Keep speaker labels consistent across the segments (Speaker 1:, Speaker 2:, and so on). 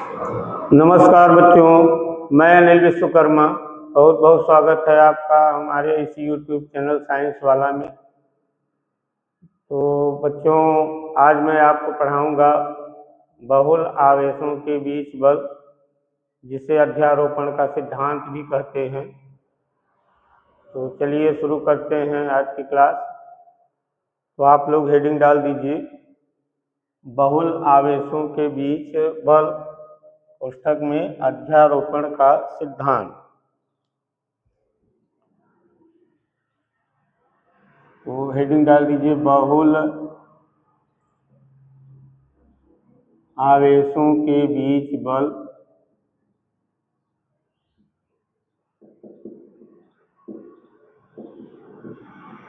Speaker 1: नमस्कार बच्चों, मैं अनिल विश्वकर्मा। बहुत बहुत स्वागत है आपका हमारे इस YouTube चैनल साइंस वाला में। तो बच्चों, आज मैं आपको पढ़ाऊंगा बहुल आवेशों के बीच बल, जिसे अध्यारोपण का सिद्धांत भी कहते हैं। तो चलिए शुरू करते हैं आज की क्लास। तो आप लोग हेडिंग डाल दीजिए, बहुल आवेशों के बीच बल, पुस्तक में अध्यारोपण का सिद्धांत। तो हेडिंग डाल दीजिए, बहुल आवेशों के बीच बल,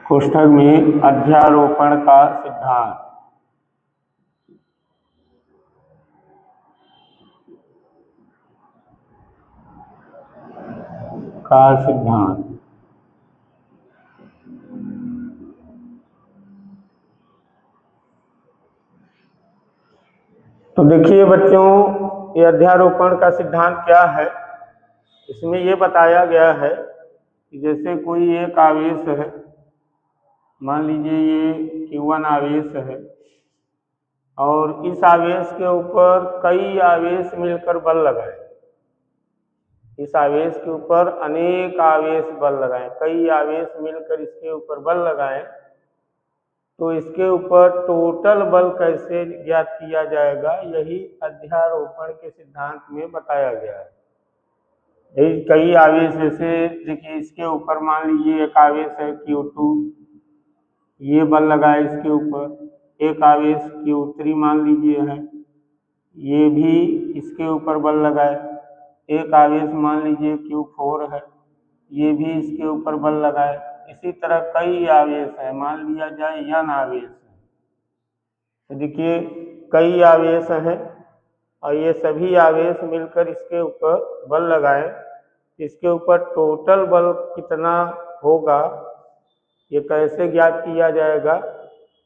Speaker 1: कोष्ठक में अध्यारोपण का सिद्धांत। तो देखिए बच्चों, ये अध्यारोपण का सिद्धांत क्या है। इसमें ये बताया गया है कि जैसे कोई एक आवेश है, मान लीजिए ये Q1 आवेश है, और इस आवेश के ऊपर कई आवेश मिलकर बल लगाए। इस आवेश के ऊपर अनेक आवेश बल लगाए, कई आवेश मिलकर इसके ऊपर बल लगाए, तो इसके ऊपर टोटल बल कैसे ज्ञात किया जाएगा, यही अध्यारोपण के सिद्धांत में बताया गया है। कई आवेश जैसे देखिए, इसके ऊपर मान लीजिए एक आवेश है Q2, ये बल लगाए इसके ऊपर। एक आवेश Q3 मान लीजिए है, ये भी इसके ऊपर बल लगाए। एक आवेश मान लीजिए Q4 है, ये भी इसके ऊपर बल लगाए। इसी तरह कई आवेश है, मान लिया जाए N आवेश है। तो देखिए कई आवेश हैं और ये सभी आवेश मिलकर इसके ऊपर बल लगाए। इसके ऊपर टोटल बल कितना होगा, ये कैसे ज्ञात किया जाएगा,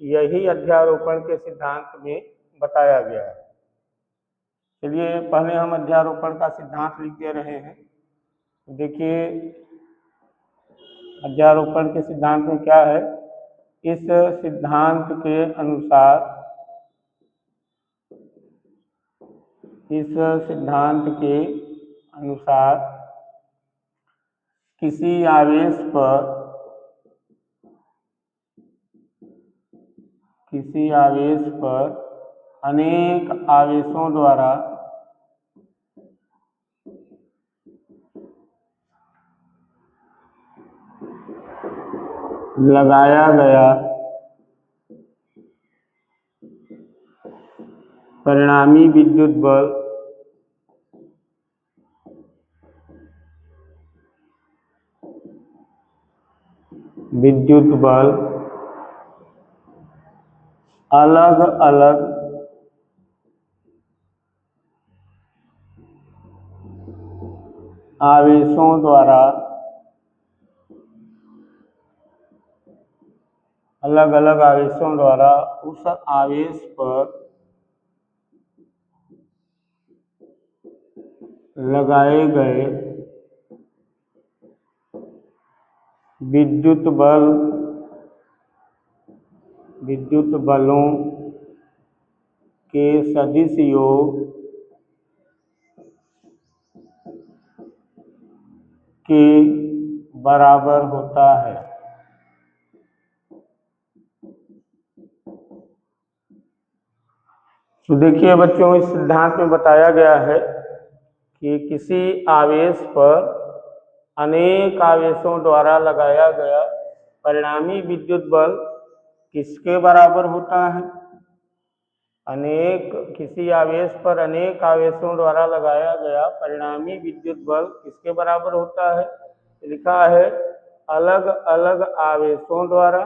Speaker 1: यही अध्यारोपण के सिद्धांत में बताया गया है। चलिए पहले हम अध्यारोपण का सिद्धांत लिख दे रहे हैं। देखिए अध्यारोपण के सिद्धांत में क्या है। इस सिद्धांत के अनुसार, किसी आवेश पर अनेक आवेशों द्वारा लगाया गया परिणामी विद्युत बल अलग अलग आवेशों द्वारा उस आवेश पर लगाए गए विद्युत बलों के सदिश योग के बराबर होता है। तो देखिए बच्चों, इस सिद्धांत में बताया गया है कि किसी आवेश पर अनेक आवेशों द्वारा लगाया गया परिणामी विद्युत बल किसके बराबर होता है। किसी आवेश पर अनेक आवेशों द्वारा लगाया गया परिणामी विद्युत बल किसके बराबर होता है। लिखा है, अलग अलग आवेशों द्वारा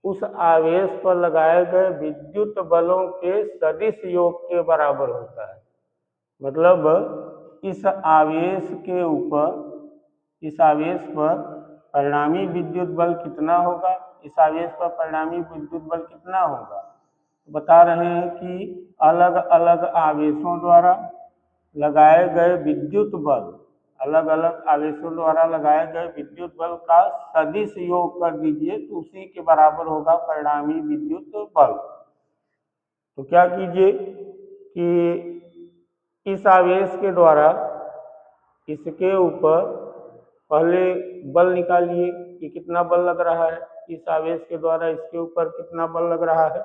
Speaker 1: उस आवेश पर लगाए गए विद्युत बलों के सदिश योग के बराबर होता है। मतलब इस आवेश पर परिणामी विद्युत बल कितना होगा, इस आवेश पर परिणामी विद्युत बल कितना होगा। बता रहे हैं कि अलग अलग आवेशों द्वारा लगाए गए विद्युत बल, अलग अलग आवेशों द्वारा लगाए गए विद्युत बल का सदिश योग कर दीजिए तो उसी के बराबर होगा परिणामी विद्युत बल। तो क्या कीजिए कि इस आवेश के द्वारा इसके ऊपर पहले बल निकालिए कि कितना बल लग रहा है। इस आवेश के द्वारा इसके ऊपर कितना बल लग रहा है,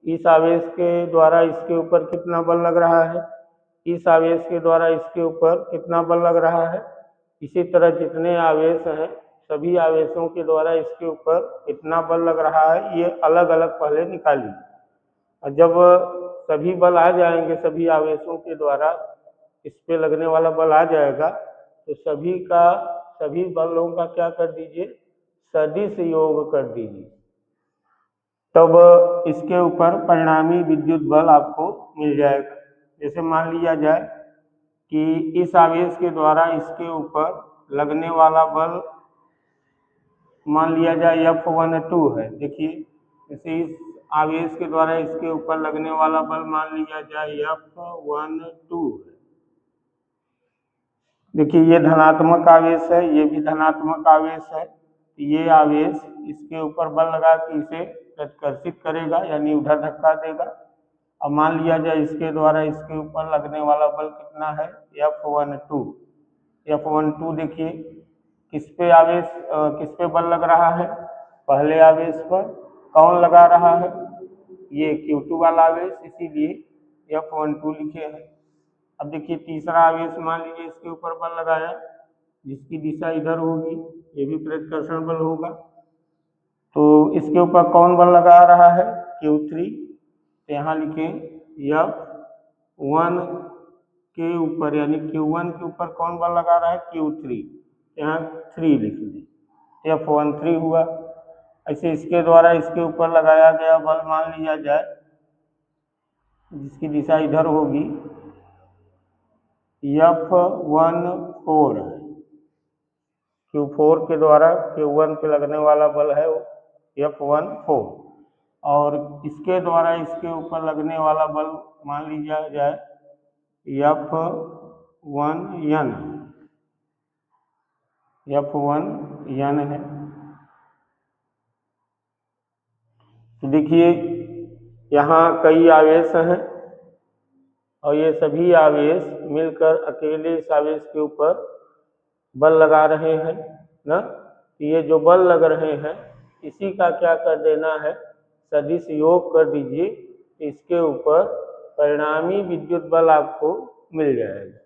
Speaker 1: इस आवेश के द्वारा इसके ऊपर कितना बल लग रहा है, इस आवेश के द्वारा इसके ऊपर कितना बल लग रहा है। इसी तरह जितने आवेश हैं सभी आवेशों के द्वारा इसके ऊपर कितना बल लग रहा है, ये अलग अलग पहले निकालिए। और जब सभी बल आ जाएंगे, सभी आवेशों के द्वारा इस पे लगने वाला बल आ जाएगा, तो सभी बलों का क्या कर दीजिए, सदिश योग कर दीजिए। तब इसके ऊपर परिणामी विद्युत बल आपको मिल जाएगा। जैसे मान लिया जाए कि इस आवेश के द्वारा इसके ऊपर लगने वाला बल मान लिया जाए F12 है। देखिए जैसे इस आवेश के द्वारा इसके ऊपर लगने वाला बल मान लिया जाए F12 है। देखिए ये धनात्मक आवेश है, ये भी धनात्मक आवेश है। ये आवेश इसके ऊपर बल लगा के इसे प्रतिकर्षित करेगा यानी उधर धक्का देगा। अब मान लिया जाए इसके द्वारा इसके ऊपर लगने वाला बल कितना है, F12। F12 देखिए किस पे बल लग रहा है, पहले आवेश पर। कौन लगा रहा है, ये Q2 वाला आवेश, इसीलिए F12 लिखे हैं। अब देखिए तीसरा आवेश मान लीजिए इसके ऊपर बल लगाया, जिसकी दिशा इधर होगी, ये भी प्रतिकर्षण बल होगा। तो इसके ऊपर कौन बल लगा रहा है, Q3। तो यहाँ लिखें F1 के ऊपर यानी Q1 के ऊपर कौन बल लगा रहा है, Q3। यहाँ 3 लिख दी, F13 हुआ। ऐसे इसके द्वारा इसके ऊपर लगाया गया बल मान लिया जाए, जिसकी दिशा इधर होगी, F14 है। Q4 के द्वारा Q1 पे लगने वाला बल है F14, और इसके द्वारा इसके ऊपर लगने वाला बल मान लिया जाए F1N है। तो देखिए यहाँ कई आवेश हैं और ये सभी आवेश मिलकर अकेले इस आवेश के ऊपर बल लगा रहे हैं ना। ये जो बल लग रहे हैं इसी का क्या कर देना है, सदिश योग कर दीजिए, इसके ऊपर परिणामी विद्युत बल आपको मिल जाएगा।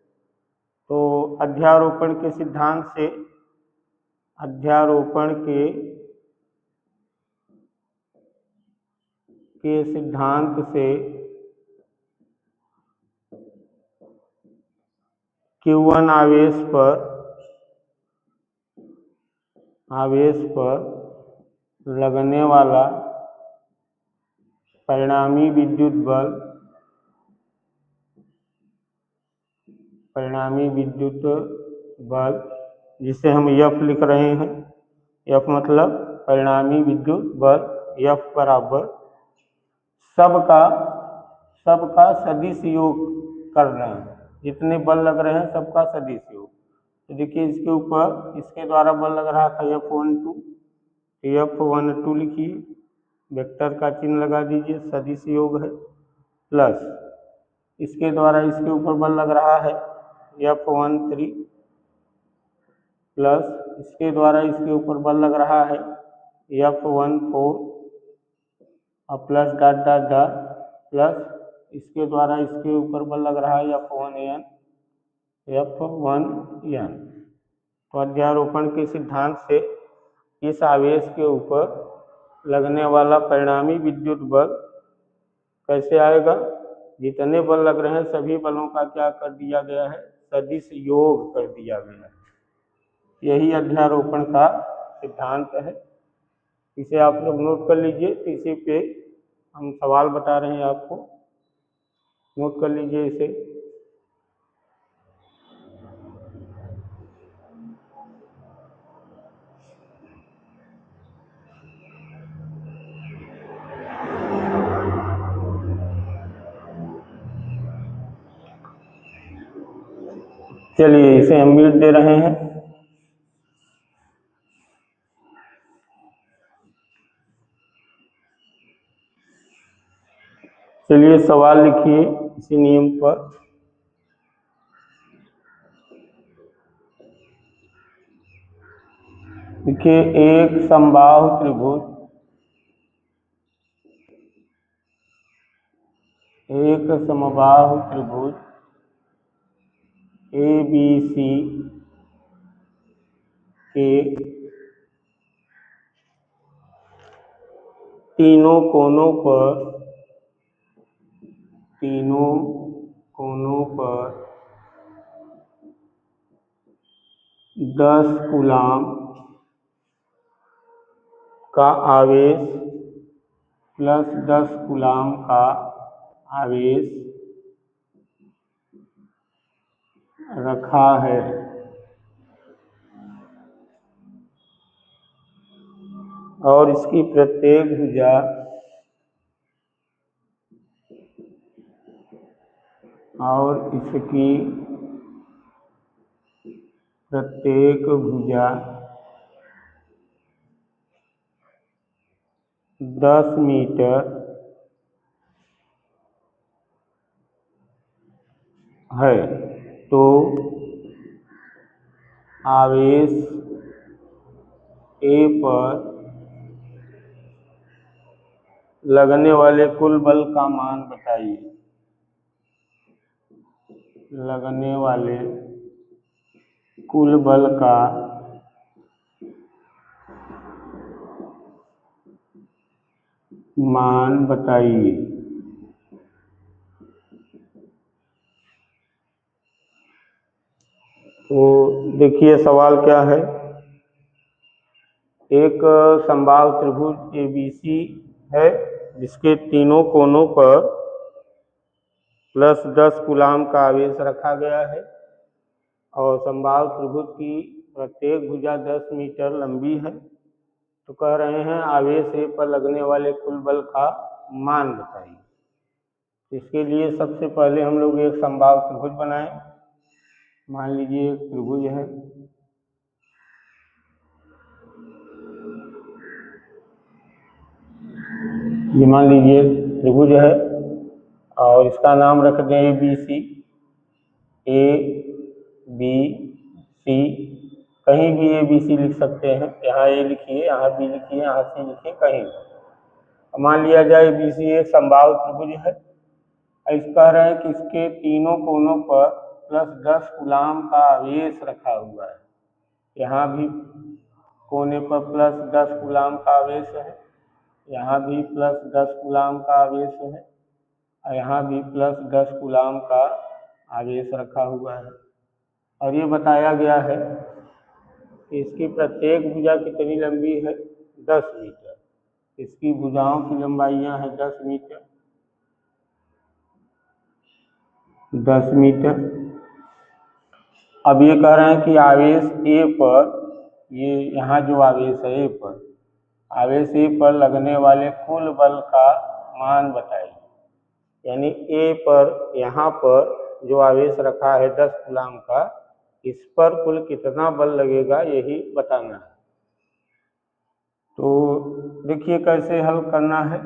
Speaker 1: तो अध्यारोपण के सिद्धांत से Q1 आवेश पर लगने वाला परिणामी विद्युत बल जिसे हम F लिख रहे हैं, F मतलब परिणामी विद्युत बल, F बराबर सबका सदिश योग कर रहे हैं, जितने बल लग रहे हैं सबका सदिश योग। तो देखिए इसके ऊपर इसके द्वारा बल लग रहा था F12 लिखिए, वेक्टर का चिन्ह लगा दीजिए, सदिश योग है, प्लस इसके द्वारा इसके ऊपर बल लग रहा है F13, प्लस इसके द्वारा इसके ऊपर बल लग रहा है F14, और plus dot dot dot, plus इसके द्वारा इसके ऊपर बल लग रहा है F1N। तो अध्यारोपण के सिद्धांत से इस आवेश के ऊपर लगने वाला परिणामी विद्युत बल कैसे आएगा, जितने बल लग रहे हैं सभी बलों का क्या कर दिया गया है, सदिश योग कर दिया गया है। यही अध्यारोपण का सिद्धांत है। इसे आप लोग नोट कर लीजिए, तो इसी पे हम सवाल बता रहे हैं आपको, नोट कर लीजिए इसे। चलिए इसे हम म्यूट दे रहे हैं। चलिए सवाल लिखिए इसी नियम पर। देखिए एक समबाहु त्रिभुज ABC के तीनों कोनों पर 10 कूलाम का आवेश प्लस 10 कूलाम का आवेश रखा है। और इसकी प्रत्येक भुजा दस मीटर है। तो आवेश A पर लगने वाले कुल बल का मान बताइए। लगने वाले कुल बल का मान बताइए। तो देखिए सवाल क्या है। एक समबाहु त्रिभुज ABC है जिसके तीनों कोनों पर प्लस 10 कूलाम का आवेश रखा गया है और समबाहु त्रिभुज की प्रत्येक भुजा 10 मीटर लंबी है। तो कह रहे हैं आवेश A पर लगने वाले कुल बल का मान बताइए। इसके लिए सबसे पहले हम लोग एक समबाहु त्रिभुज बनाएं। मान लीजिए एक त्रिभुज है, ये मान लीजिए त्रिभुज है और इसका नाम रख दें ABC। ABC कहीं भी ABC लिख सकते हैं। यहाँ A लिखिए, यहाँ B लिखिए, यहाँ C लिखिए, कहीं भी। मान लिया जाए ABC एक समबाहु त्रिभुज है। इस कह रहे हैं कि इसके तीनों कोनों पर प्लस 10 कूलाम का आवेश रखा हुआ है। यहाँ भी कोने पर प्लस 10 कूलाम का आवेश है, यहाँ भी प्लस 10 कूलाम का आवेश है और यहाँ भी प्लस 10 कूलाम का आवेश रखा हुआ है। और ये बताया गया है कि इसकी प्रत्येक भुजा कितनी लंबी है, 10 मीटर। इसकी भुजाओं की लंबाइयाँ हैं 10 मीटर, 10 मीटर। अब ये कह रहे हैं कि आवेश A पर, ये यहाँ जो आवेश है A पर, आवेश A पर लगने वाले कुल बल का मान बताइए। यानी A पर यहाँ पर जो आवेश रखा है 10 कूलाम का, इस पर कुल कितना बल लगेगा यही बताना है। तो देखिए कैसे हल करना है।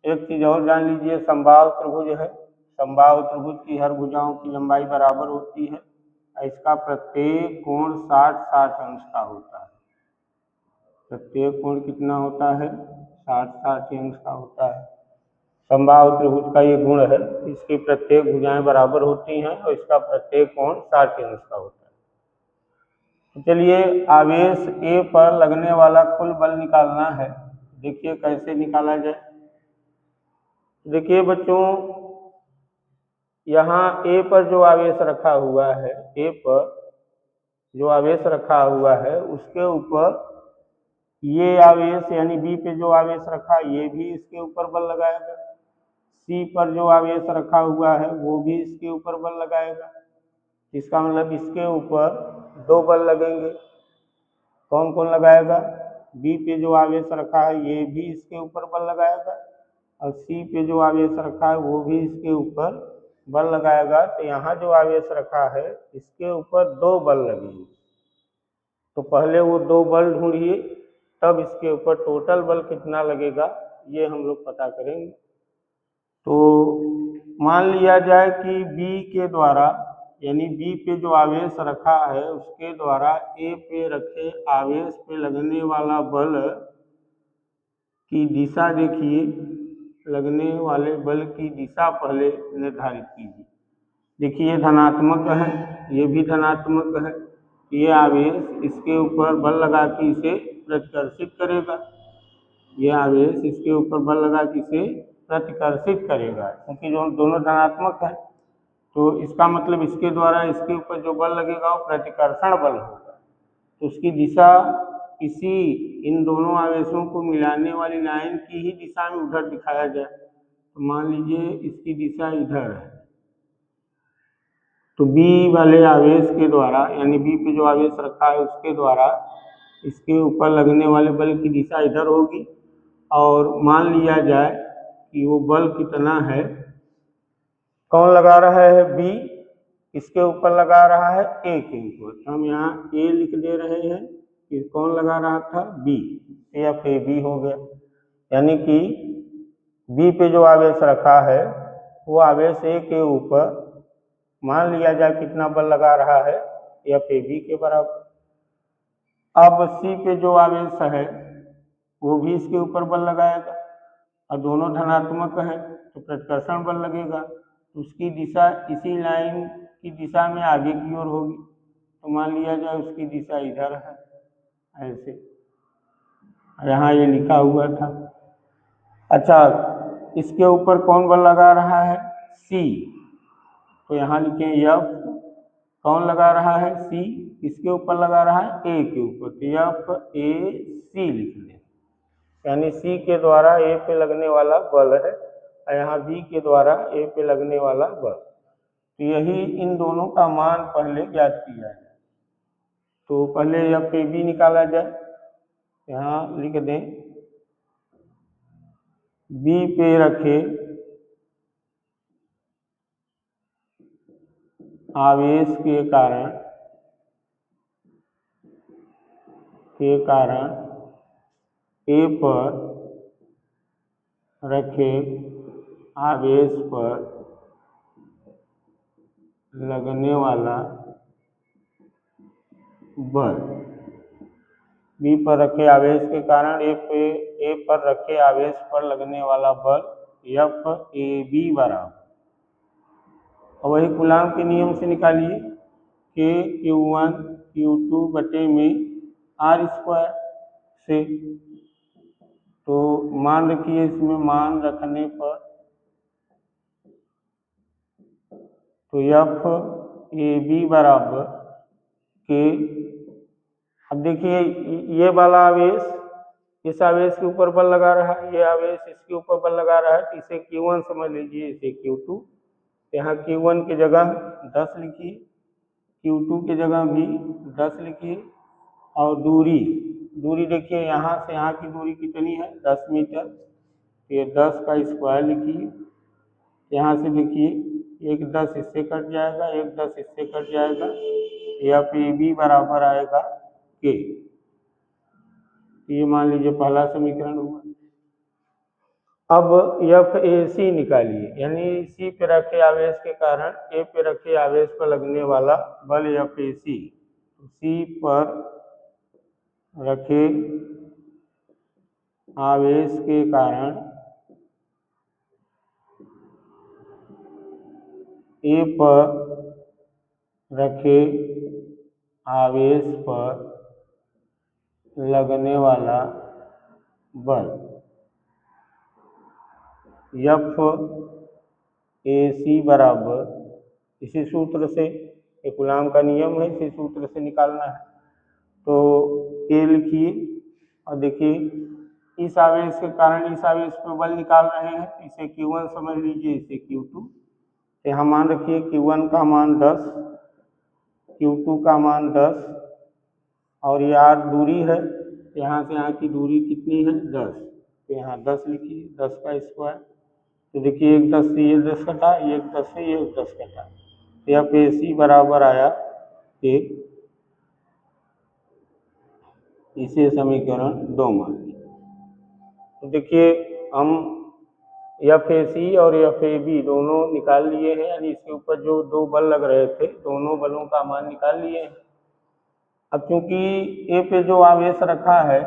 Speaker 1: एक चीज और जान लीजिए, समबाहु त्रिभुज है। समबाहु त्रिभुज की हर भुजाओं की लंबाई बराबर होती है। इसका प्रत्येक कोण 60-60 अंश का होता है। प्रत्येक कोण कितना होता है, 60-60 अंश का होता है। समबाहु त्रिभुज का ये गुण है, इसकी प्रत्येक भुजाएं बराबर होती हैं और इसका प्रत्येक कोण 60 अंश का होता है। चलिए आवेश A पर लगने वाला कुल बल निकालना है। देखिए कैसे निकाला जाए। देखिए बच्चों, यहाँ A पर जो आवेश रखा हुआ है, A पर जो आवेश रखा हुआ है उसके ऊपर ये आवेश यानी B पे जो आवेश रखा ये भी इसके ऊपर बल लगाएगा। C पर जो आवेश रखा हुआ है वो भी इसके ऊपर बल लगाएगा। इसका मतलब इसके ऊपर 2 बल लगेंगे। कौन कौन लगाएगा? B पे जो आवेश रखा है ये भी इसके ऊपर बल लगाएगा और C पे जो आवेश रखा है वो भी इसके ऊपर बल लगाएगा तो यहाँ जो आवेश रखा है इसके ऊपर 2 बल लगेंगे। तो पहले वो 2 बल ढूंढिए, तब इसके ऊपर टोटल बल कितना लगेगा ये हम लोग पता करेंगे। तो मान लिया जाए कि बी के द्वारा, यानी बी पे जो आवेश रखा है उसके द्वारा ए पे रखे आवेश पे लगने वाला बल की दिशा देखिए, लगने वाले बल की दिशा पहले निर्धारित कीजिए। देखिए ये धनात्मक है, ये भी धनात्मक है, ये आवेश इसके ऊपर बल लगा के इसे प्रतिकर्षित करेगा, ये आवेश इसके ऊपर बल लगा के इसे प्रतिकर्षित करेगा, क्योंकि जो दोनों धनात्मक है तो इसका मतलब इसके द्वारा इसके ऊपर जो बल लगेगा वो प्रतिकर्षण बल होगा। तो उसकी दिशा इसी इन दोनों आवेशों को मिलाने वाली लाइन की ही दिशा में उधर दिखाया जाए। तो मान लीजिए इसकी दिशा इधर है, तो बी वाले आवेश के द्वारा, यानी बी पे जो आवेश रखा है उसके द्वारा इसके ऊपर लगने वाले बल की दिशा इधर होगी। और मान लिया जाए कि वो बल कितना है, कौन लगा रहा है, बी इसके ऊपर लगा रहा है ए के ऊपर। हम यहाँ ए लिख दे रहे हैं कि कौन लगा रहा था, बी, एफ ए बी हो गया। यानी कि बी पे जो आवेश रखा है वो आवेश ए के ऊपर मान लिया जाए कितना बल लगा रहा है, एफ ए बी के बराबर। अब सी पे जो आवेश है वो भी इसके ऊपर बल लगाएगा, और दोनों धनात्मक है तो प्रतिकर्षण बल लगेगा, उसकी दिशा इसी लाइन की दिशा में आगे की ओर होगी। तो मान लिया जाए उसकी दिशा इधर है, ऐसे यहाँ ये लिखा हुआ था। अच्छा, इसके ऊपर कौन बल लगा रहा है, सी, तो यहाँ लिखें एफ, कौन लगा रहा है, सी, किसके ऊपर लगा रहा है, ए के ऊपर, तो एफ ए सी लिख लें। यानी सी के द्वारा ए पे लगने वाला बल है, और यहाँ बी के द्वारा ए पे लगने वाला बल। तो यही इन दोनों का मान पहले ज्ञात किया जाए। तो पहले एफ ए बी निकाला जाए, यहाँ लिख दें, बी पे रखे आवेश के कारण ए पर रखे आवेश पर लगने वाला बल, बी पर रखे आवेश के कारण ए पर रखे आवेश पर लगने वाला बल एफ ए बी बराबर, और वही कूलाम के नियम से निकालिए, के Q1 Q2 बटे में आर स्क्वायर से। तो मान रखिए, इसमें मान रखने पर तो एफ ए बी बराबर के, अब देखिए ये वाला आवेश इस आवेश के ऊपर बल लगा रहा है, ये आवेश इसके ऊपर बल लगा रहा है, तो इसे Q1 समझ लीजिए, इसे Q2। यहाँ Q1 की जगह 10 लिखिए, Q2 की जगह भी 10 लिखिए, और दूरी देखिए यहाँ से यहाँ की दूरी कितनी है, 10 मीटर, ये 10 का स्क्वायर लिखिए। यहाँ से देखिए एक 10 इससे कट जाएगा, एक 10 इससे कट जाएगा, एफ ए बी बराबर आएगा के। ये मान लीजिए पहला समीकरण हुआ। अब एफ ए सी निकालिए, यानी सी पे रखे आवेश के कारण ए पे रखे आवेश पर लगने वाला बल एफ ए सी। सी पर रखे आवेश के कारण ए पर रखे आवेश पर लगने वाला बल एफ ए सी बराबर, इसी सूत्र से, ये कूलाम का नियम है, इसी सूत्र से निकालना है। तो के लिखिए, और देखिए इस आवेश के कारण इस आवेश पर बल निकाल रहे हैं, इसे Q1 समझ लीजिए, इसे Q2। यहाँ मान रखिए Q1 का मान 10, Q2 का मान 10, और ये आर दूरी है, यहाँ से यहाँ की दूरी कितनी है, 10, तो यहाँ 10 लिखिए, 10 का स्क्वायर। तो देखिए 1 10 से ये 10 कटा, 1 10 से ये 10 कटा, तो यहाँ पे सी बराबर आया 1। इसे समीकरण 2 मान लिया। तो देखिए हम एफ ए सी और एफ ए बी दोनों निकाल लिए हैं, यानी इसके ऊपर जो 2 बल लग रहे थे दोनों बलों का मान निकाल लिए हैं। अब क्योंकि ए पे जो आवेश रखा है,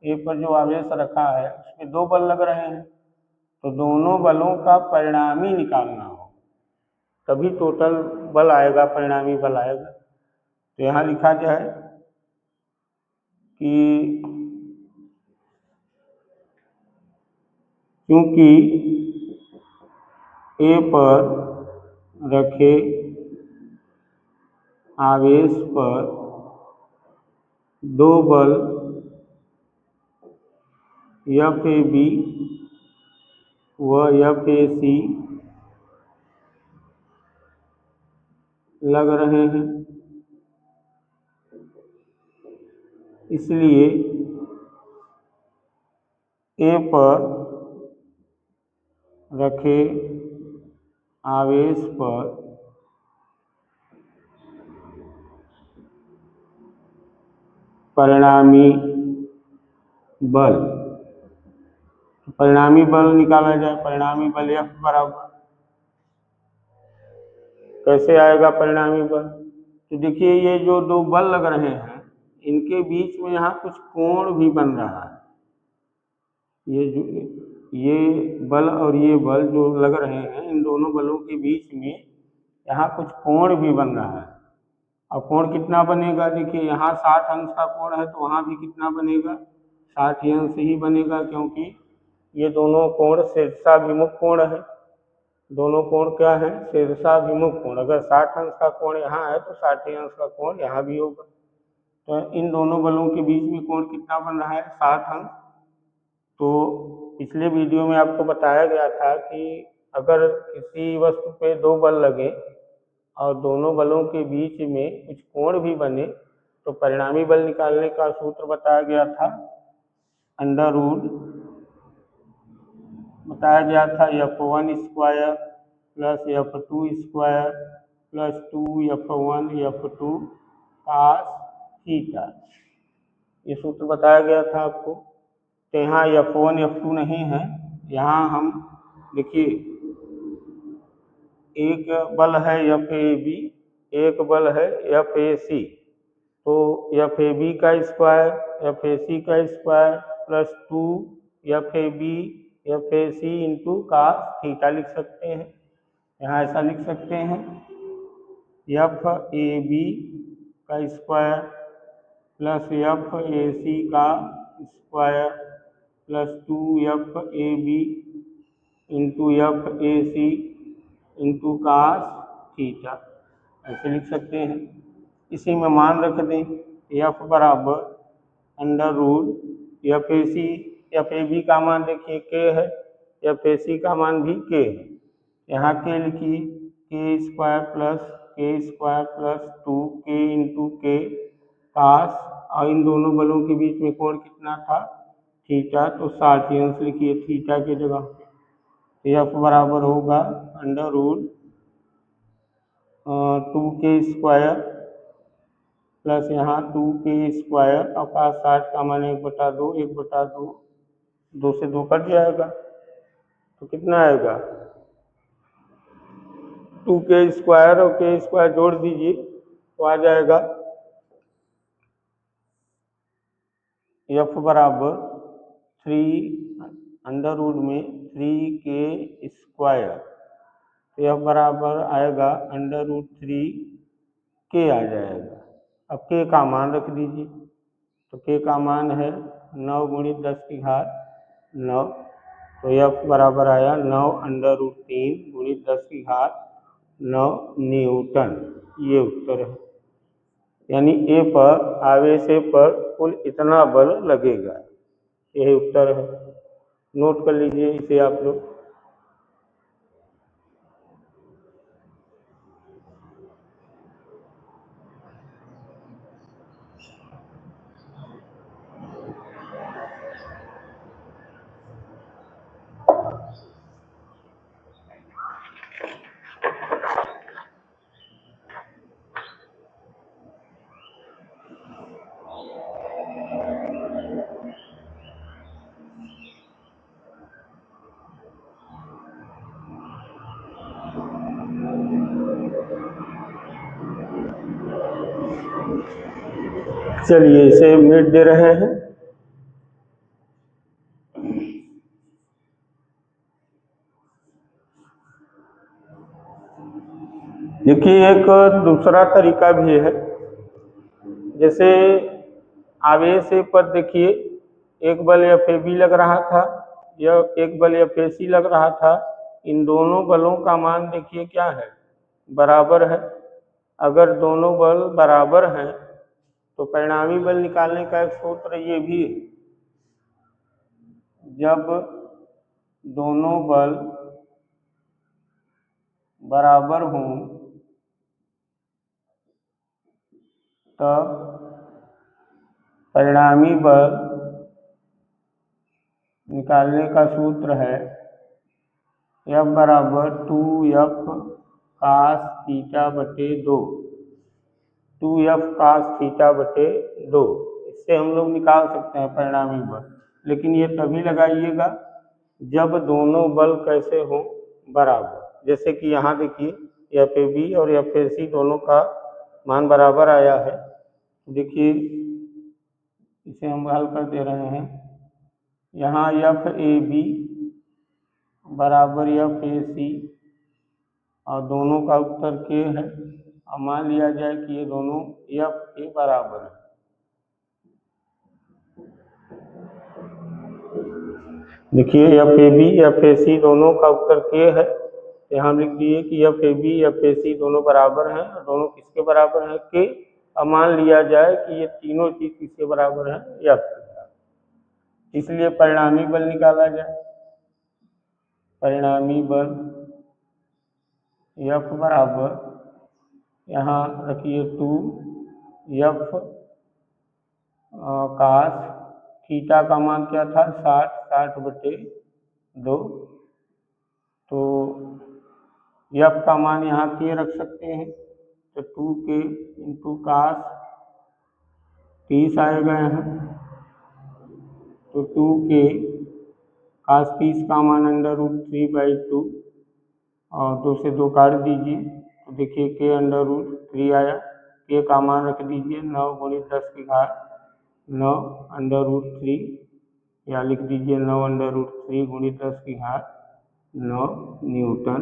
Speaker 1: ए पर जो आवेश रखा है उस पे 2 बल लग रहे हैं, तो दोनों बलों का परिणामी निकालना हो तभी टोटल बल आएगा, परिणामी बल आएगा। तो यहाँ लिखा जाए कि क्योंकि ए पर रखे आवेश पर 2 बल एफ ए बी व एफ ए सी लग रहे हैं, इसलिए ए पर रखे आवेश पर परिणामी बल, परिणामी बल निकाला जाए। परिणामी बल एफ बराबर कैसे आएगा परिणामी बल? तो देखिए ये जो 2 बल लग रहे हैं इनके बीच में यहाँ कुछ कोण भी बन रहा है। ये बल और ये बल जो लग रहे हैं इन दोनों बलों के बीच में यहाँ कुछ कोण भी बन रहा है। और कोण कितना बनेगा? देखिए यहाँ 60 अंश का कोण है तो वहाँ भी कितना बनेगा? 60 अंश ही बनेगा, क्योंकि ये दोनों कोण शीर्षाभिमुख कोण है। दोनों कोण क्या है? शीर्षाभिमुख कोण। अगर 60 अंश का कोण यहाँ है तो 60 अंश का कोण यहाँ भी होगा। तो इन दोनों बलों के बीच में कोण कितना बन रहा है? 60 अंश। तो पिछले वीडियो में आपको बताया गया था कि अगर किसी वस्तु पे 2 बल लगे और दोनों बलों के बीच में कुछ कोण भी बने तो परिणामी बल निकालने का सूत्र बताया गया था, अंडर रूट बताया गया था F1 square plus F2 square plus 2F1 F2 cos theta. ये सूत्र बताया गया था आपको। तो यहाँ F1 F2 नहीं है, यहाँ हम देखिए एक बल है एफ ए बी, एक बल है एफ ए सी। तो एफ ए बी का स्क्वायर एफ ए सी का square plus 2 F A B F A C into cos theta लिख सकते हैं। यहाँ ऐसा लिख सकते हैं एफ ए बी का square plus F A C का square plus 2 F A B into F A C into cos theta, ऐसे लिख सकते हैं। इसी में मान रख दें एफ बराबर under root F A C, F A B का मान देखिए के है, एफ ए सी का मान भी के है। यहाँ के लिखिए के स्क्वायर प्लस 2 के इंटू के कास, और इन दोनों बलों के बीच में कोण कितना था? थीटा। तो 60 अंश लिखिए थीटा की जगह पे। एफ बराबर होगा अंडर रूट 2 के स्क्वायर प्लस यहाँ 2 के स्क्वायर और पास 60 का मान 1/2, 1/2 2 से 2 कट जाएगा तो कितना आएगा? 2 के स्क्वायर और के स्क्वायर जोड़ दीजिए तो आ जाएगा एफ बराबर 3 अंडर रूट में 3 के स्क्वायर, तो एफ बराबर आएगा अंडर रूट 3 के आ जाएगा। अब के का मान रख दीजिए, तो के का मान है 9 गुणित 10 की घात 9, तो एफ बराबर आया 9 अंडर रूट 3 गुणित 10 की घात 9 न्यूटन। ये उत्तर है, यानी ए पर आवेश ए पर कुल इतना बल लगेगा। यही उत्तर है, नोट कर लीजिए इसे आप लोग। चलिए इसे मिट दे रहे हैं। देखिए एक दूसरा तरीका भी है। जैसे आवेश ए पर देखिए एक बल FAB लग रहा था, यह एक बल FAC लग रहा था। इन दोनों बलों का मान देखिए क्या है, बराबर है। अगर दोनों बल बराबर हैं तो परिणामी बल निकालने का एक सूत्र ये भी है, जब दोनों बल बराबर हों तब परिणामी बल निकालने का सूत्र है F बराबर 2F cos थीटा बटे 2, 2F cos थीटा बटे 2। इससे हम लोग निकाल सकते हैं परिणामी बल, लेकिन ये तभी लगाइएगा जब दोनों बल कैसे हों, बराबर। जैसे कि यहाँ देखिए FAB और FAC दोनों का मान बराबर आया है। देखिए इसे हम हल कर दे रहे हैं। यहाँ FAB बराबर FAC और दोनों का उत्तर K है। और मान लिया जाए कि ये दोनों F के बराबर है। देखिए FAB FAC दोनों का उत्तर K है। यहाँ लिख दिए कि FAB FAC दोनों बराबर हैं और दोनों किसके बराबर हैं, K। अब मान लिया जाए कि ये तीनों चीज किसके बराबर है, F के बराबर। इसलिए परिणामी बल निकाला जाए। परिणामी बल F बराबर, यहाँ रखिए 2F cos थीटा का मान क्या था, 60 बटे 2। तो F का मान यहाँ K रख सकते हैं, तो 2K इंटू cos 30 आएगा यहाँ। तो 2K cos 30 का मान √3/2 और 2 से 2 काट दीजिए तो देखिए K √3 आया। K का मान रख दीजिए 9 × 10 की घात 9 √3, या लिख दीजिए 9 √3 × 10 की घात 9 न्यूटन।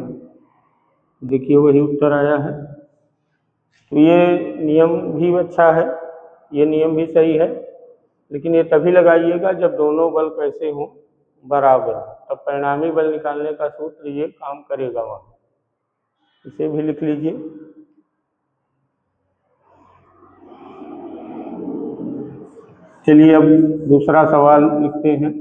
Speaker 1: देखिए वही उत्तर आया है। तो ये नियम भी अच्छा है, ये नियम भी सही है, लेकिन ये तभी लगाइएगा जब दोनों बल कैसे हों, बराबर। तब परिणामी बल निकालने का सूत्र ये काम करेगा वहाँ। इसे भी लिख लीजिए। चलिए अब दूसरा सवाल लिखते हैं।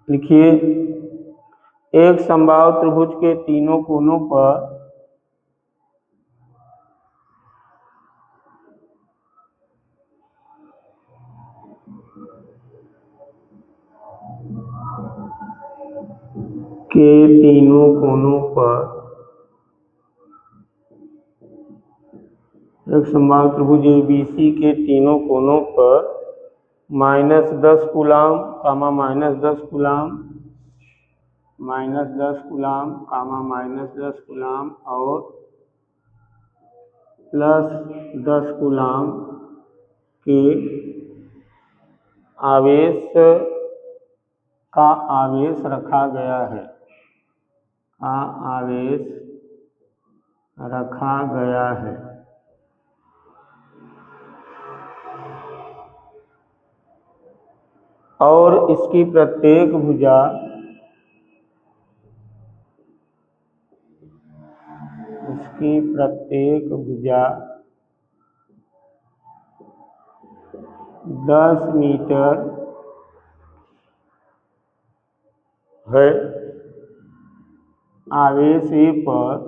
Speaker 1: लिखिए एक समबाहु त्रिभुज के तीनों कोनों पर एक समबाहु त्रिभुज ABC के तीनों कोनों पर -10 कूलाम कामा -10 कूलाम, -10 कूलाम कामा -10 कूलाम और +10 कूलाम के आवेश का आवेश रखा गया है, आवेश रखा गया है। और इसकी प्रत्येक भुजा इसकी प्रत्येक भुजा 10 मीटर है। आवेश ए पर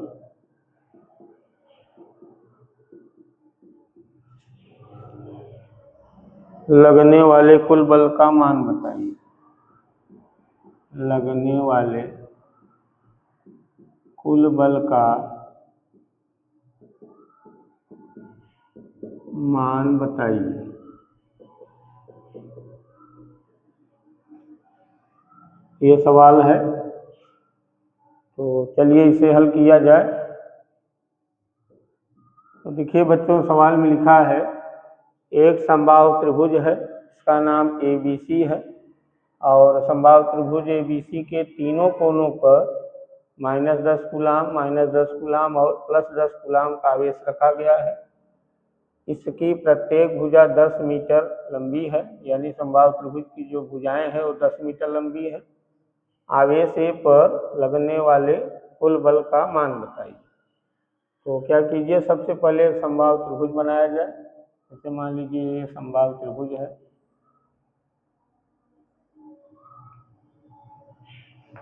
Speaker 1: लगने वाले कुल बल का मान बताइए। लगने वाले कुल बल का मान बताइए। ये सवाल है, तो चलिए इसे हल किया जाए। तो देखिए बच्चों, सवाल में लिखा है एक समबाहु त्रिभुज है, इसका नाम ABC है, और समबाहु त्रिभुज ABC के तीनों कोनों पर -10 कूलाम, -10 कूलाम और +10 कूलाम का आवेश रखा गया है। इसकी प्रत्येक भुजा 10 मीटर लंबी है, यानी समबाहु त्रिभुज की जो भुजाएं हैं वो 10 मीटर लंबी है। आवेश A पर लगने वाले कुल बल का मान बताइए। तो क्या कीजिए, सबसे पहले एक समबाहु त्रिभुज बनाया जाए। जैसे मान लीजिए ये समबाहु त्रिभुज है।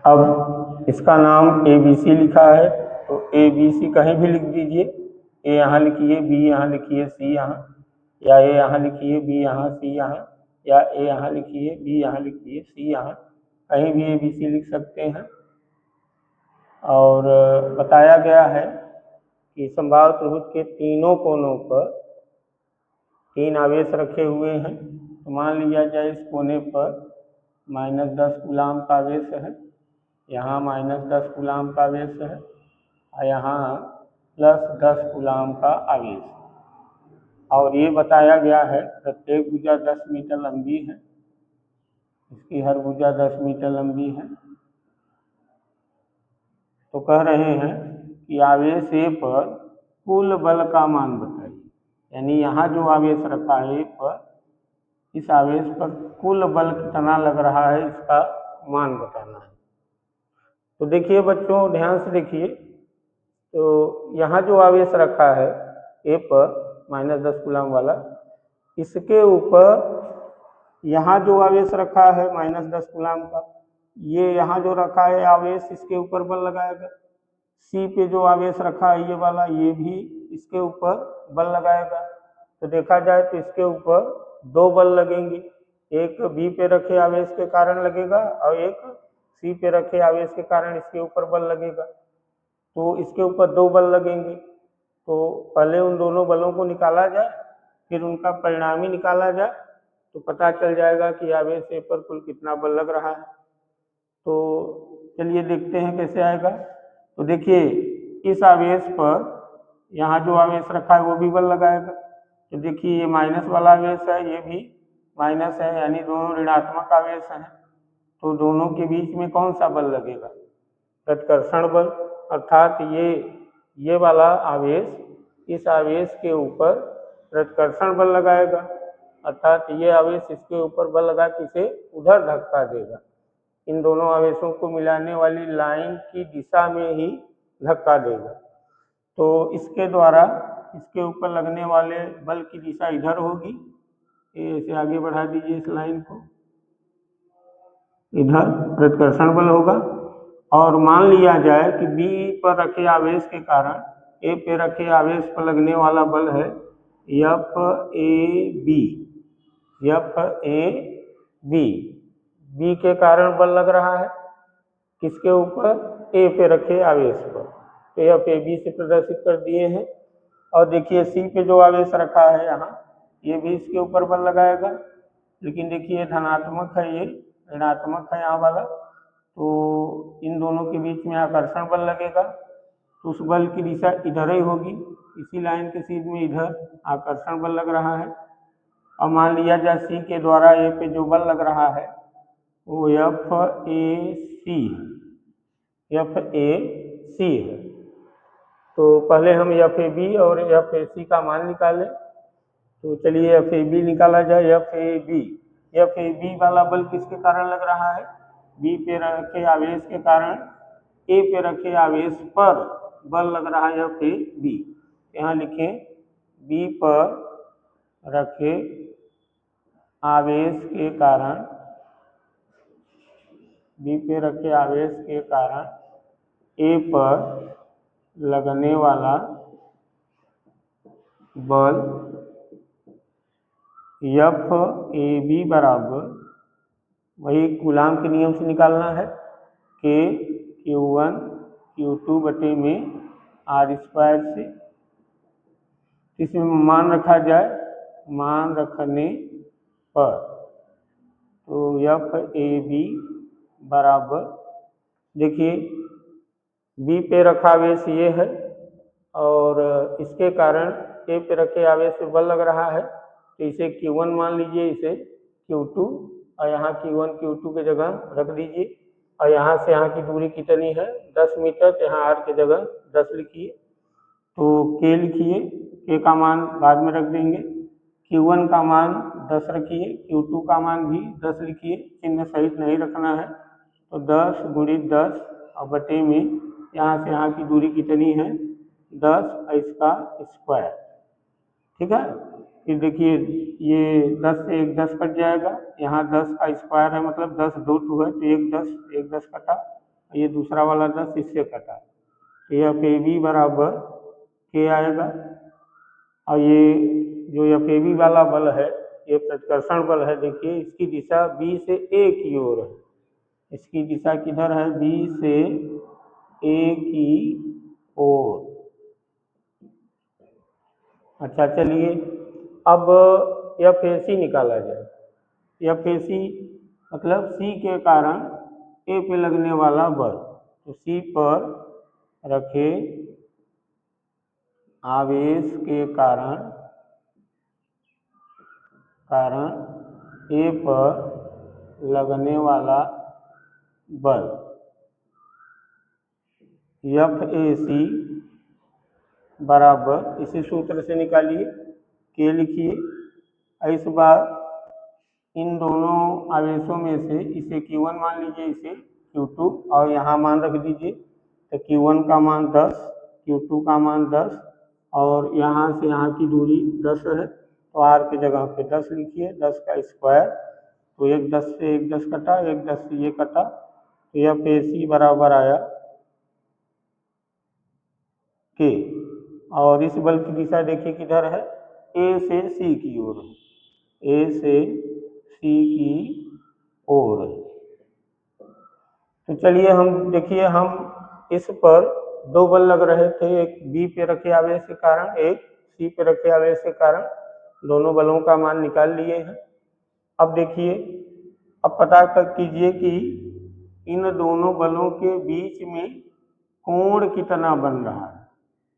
Speaker 1: अब इसका नाम ABC लिखा है, तो ABC कहीं भी लिख दीजिए। A यहाँ लिखिए, B यहाँ लिखिए, C यहाँ, या A यहाँ लिखिए, B यहाँ, C यहाँ, या A यहाँ लिखिए, B यहाँ लिखिए, C यहाँ, कहीं भी ABC लिख सकते हैं। और बताया गया है कि समबाहु त्रिभुज के तीनों कोनों पर 3 आवेश रखे हुए हैं। तो मान लिया जाए इस कोने पर -10 कूलाम का आवेश है, यहाँ -10 कूलाम का आवेश है, और यहाँ +10 कूलाम का आवेश। और ये बताया गया है प्रत्येक भुजा 10 मीटर लंबी है, इसकी हर भुजा 10 मीटर लंबी है। तो कह रहे हैं कि आवेश A पर कुल बल का मान बताइए, यानी यहाँ जो आवेश रखा है A पर, इस आवेश पर कुल बल कितना लग रहा है इसका मान बताना है। तो देखिए बच्चों, ध्यान से देखिए, तो यहाँ जो आवेश रखा है A पर -10 कूलाम वाला, इसके ऊपर यहाँ जो आवेश रखा है -10 कूलाम का, ये यहाँ जो रखा है आवेश, इसके ऊपर बल लगाएगा। C पे जो आवेश रखा है ये वाला, ये भी इसके ऊपर बल लगाएगा। तो देखा जाए तो इसके ऊपर 2 बल लगेंगे, एक B पे रखे आवेश के कारण लगेगा और एक C पे रखे आवेश के कारण इसके ऊपर बल लगेगा। तो इसके ऊपर 2 बल लगेंगे। तो पहले उन दोनों बलों को निकाला जाए, फिर उनका परिणामी निकाला जाए, तो पता चल जाएगा कि आवेश A पर कुल कितना बल लग रहा है। तो चलिए देखते हैं कैसे आएगा। तो देखिए, इस आवेश पर यहाँ जो आवेश रखा है वो भी बल लगाएगा। तो देखिए ये माइनस वाला आवेश है, ये भी माइनस है, यानी दोनों ऋणात्मक आवेश हैं। तो दोनों के बीच में कौन सा बल लगेगा? प्रतिकर्षण बल, अर्थात ये वाला आवेश इस आवेश के ऊपर प्रतिकर्षण बल लगाएगा, अर्थात ये आवेश इसके ऊपर बल लगा के इसे उधर धक्का देगा। इन दोनों आवेशों को मिलाने वाली लाइन की दिशा में ही धक्का देगा। तो इसके द्वारा इसके ऊपर लगने वाले बल की दिशा इधर होगी। इसे आगे बढ़ा दीजिए इस लाइन को, इधर प्रतिकर्षण बल होगा। और मान लिया जाए कि B पर रखे आवेश के कारण A पे रखे आवेश पर लगने वाला बल है FAB। B के कारण बल लग रहा है किसके ऊपर? A पे रखे आवेश पर। तो FAB से प्रदर्शित कर दिए हैं। और देखिए C पे जो आवेश रखा है यहाँ, ये भी इसके ऊपर बल लगाएगा, लेकिन देखिए धनात्मक है, ये ऋणात्मक है यहाँ वाला। तो इन दोनों के बीच में आकर्षण बल लगेगा, तो उस बल की दिशा इधर ही होगी, इसी लाइन के सीध में इधर आकर्षण बल लग रहा है। और मान लिया जाए C के द्वारा A पे जो बल लग रहा है वो FAC है। तो पहले हम FAB और FAC का मान निकालें। तो चलिए FAB निकाला जाए। FAB वाला बल किसके कारण लग रहा है? B पे रखे आवेश के कारण A पे रखे आवेश पर बल लग रहा है FAB। यहाँ लिखें B पर रखे आवेश के कारण, B पे रखे आवेश के कारण A पर लगने वाला बल FAB बराबर, वही कूलाम के नियम से निकालना है, K Q1 Q2 बटे में R² से। इसमें मान रखा जाए मान रखने पर, तो एफ ए बी बराबर, देखिए बी पे रखा आवेश ये है और इसके कारण ए पे रखे आवेश पे बल लग रहा है, तो इसे Q1 मान लीजिए, इसे Q2, और यहाँ Q1 Q2 की जगह रख दीजिए। और यहाँ से यहाँ की दूरी कितनी है 10 मीटर, तो यहाँ R की जगह 10 लिखिए। तो K लिखिए, K का मान बाद में रख देंगे। Q1 का मान 10 रखिए, Q2 का मान भी 10 लिखिए, चिन्ह सहित नहीं रखना है। तो 10 गुणित 10 और बटे में यहाँ से यहाँ की दूरी कितनी है 10 और इसका स्क्वायर, ठीक है। फिर देखिए ये 10 से एक 10 कट जाएगा, यहाँ 10 का स्क्वायर है मतलब 10 दो टू है, तो एक 10 कटा, ये दूसरा वाला 10 इससे कटा, तो एफ ए बी बराबर के आएगा। और ये जो एफ ए बी वाला बल है ये प्रतिकर्षण बल है, देखिए इसकी दिशा बी से ए की ओर है, इसकी दिशा किधर है बी से ए की ओर। अच्छा चलिए अब एफ ए सी निकाला जाए। एफ ए सी मतलब सी के कारण ए पे लगने वाला बल, तो सी पर रखे आवेश के कारण ए पर लगने वाला बल एफ ए सी बराबर, इसी सूत्र से निकालिए, के लिखिए। इस बार इन दोनों आवेशों में से इसे Q1 मान लीजिए, इसे Q2, और यहाँ मान रख दीजिए। तो Q1 का मान 10, Q2 का मान 10, और यहाँ से यहाँ की दूरी 10 है, तो R की जगह पे 10 लिखिए, 10 का स्क्वायर। तो एक 10 से एक 10 कटा, एक 10 से ये कटा, तो एफ ए सी बराबर आया के। और इस बल की दिशा देखिए किधर है, ए से सी की ओर, ए से सी की ओर। तो चलिए हम देखिए, हम इस पर दो बल लग रहे थे, एक बी पे रखे आवेश के कारण, एक सी पे रखे आवेश के कारण, दोनों बलों का मान निकाल लिए हैं। अब देखिए, अब पता कीजिए कि इन दोनों बलों के बीच में कोण कितना बन रहा है,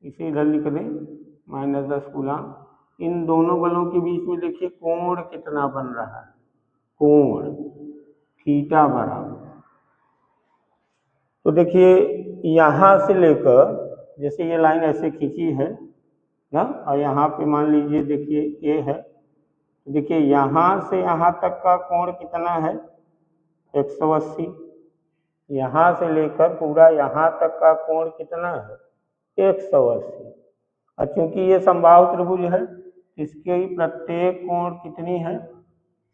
Speaker 1: इसे इधर लिख दें -10 कूलाम। इन दोनों बलों के बीच में देखिए कोण कितना बन रहा है, कोण थीटा बराबर। तो देखिए यहाँ से लेकर, जैसे ये लाइन ऐसे खींची है ना, और यहाँ पे मान लीजिए देखिए ए है, देखिए यहाँ से यहाँ तक का कोण कितना है 180, यहाँ से लेकर पूरा यहाँ तक का कोण कितना है 180। और चूंकि ये समबाहु त्रिभुज है, इसके प्रत्येक कोण कितनी है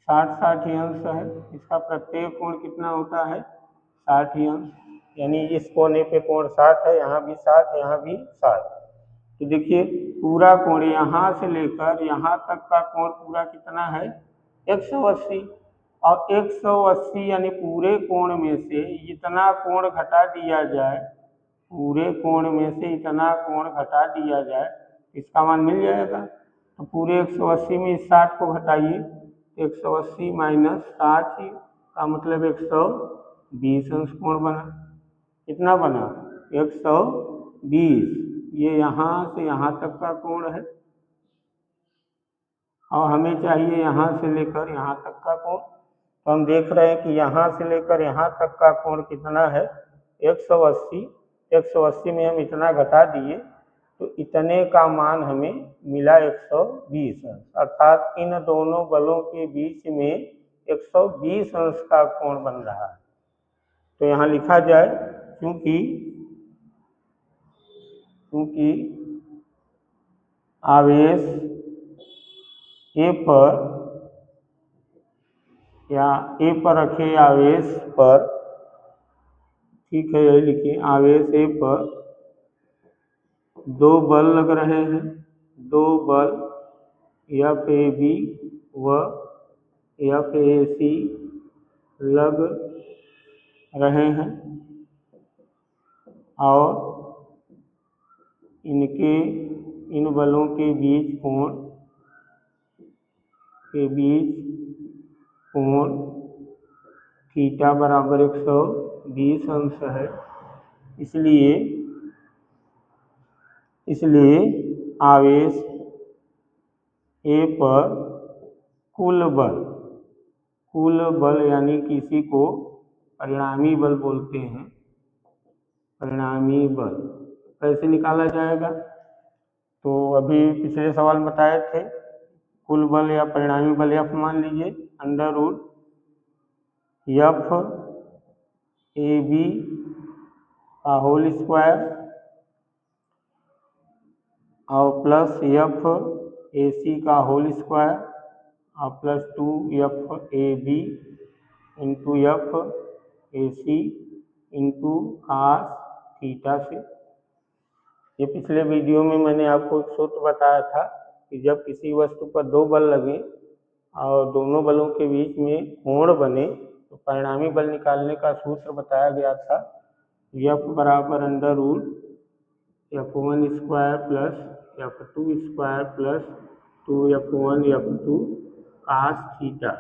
Speaker 1: 60 अंश है, इसका प्रत्येक कोण कितना होता है 60 अंश, यानी इस कोने पे कोण 60 है, यहाँ भी 60, यहाँ भी 60। तो देखिए पूरा कोण यहाँ से लेकर यहाँ तक का कोण पूरा कितना है 180, और 180 यानी पूरे कोण में से इतना कोण घटा दिया जाए, पूरे कोण में से इतना कोण घटा दिया जाए, इसका मान मिल जाएगा। तो पूरे 180 में इस 60 को घटाइए, 180 माइनस 60 का मतलब 120 अंश कोण बना। कितना बना 120, ये यहाँ से यहाँ तक का कोण है, और हमें चाहिए यहाँ से लेकर यहाँ तक का कोण। तो हम देख रहे हैं कि यहाँ से लेकर यहाँ तक का कोण कितना है 180, 180 में हम इतना घटा दिए, तो इतने का मान हमें मिला 120 अंश, अर्थात इन दोनों बलों के बीच में 120 अंश का कोण बन रहा है। तो यहाँ लिखा जाए, क्योंकि आवेश ए पर या ए पर रखे आवेश पर, ठीक है यही लिखिए, आवेश ए पर दो बल लग रहे हैं, दो बल एफ ए बी व एफ ए सी लग रहे हैं, और इन बलों के बीच कोण के बीच कोण थीटा बराबर 120 अंश है। इसलिए आवेश ए पर कुल बल यानी किसी को परिणामी बल बोलते हैं। परिणामी बल कैसे निकाला जाएगा? तो अभी पिछले सवाल में बताए थे, कुल बल या परिणामी बल F मान लीजिए अंडर रूट F AB का होल स्क्वायर और प्लस F AC का होल स्क्वायर और plus 2FAB into FAC into cos theta से। ये पिछले वीडियो में मैंने आपको एक सूत्र बताया था कि जब किसी वस्तु पर दो बल लगे और दोनों बलों के बीच में कोण बने तो परिणामी बल निकालने का सूत्र बताया गया था। F बराबर under root F1 square plus F2 square plus 2F1 F2 cos theta.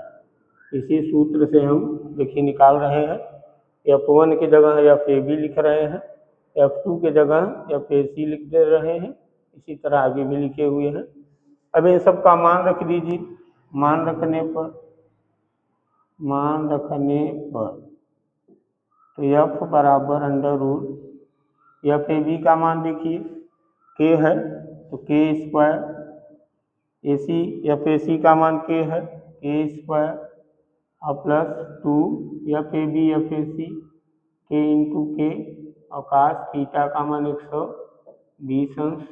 Speaker 1: इसी सूत्र से हम देखिए निकाल रहे हैं। F1 की जगह FAB लिख रहे हैं, F2 की जगह FAC लिख दे रहे हैं, इसी तरह आगे भी लिखे हुए हैं। अब इन सब का मान रख दीजिए। मान रखने पर तो F बराबर अंडर रूट FAB का मान देखिए K है तो K स्क्वायर, FAC का मान K है K स्क्वायर और plus 2FAB FAC K into K और cos थीटा का मान 120 अंश।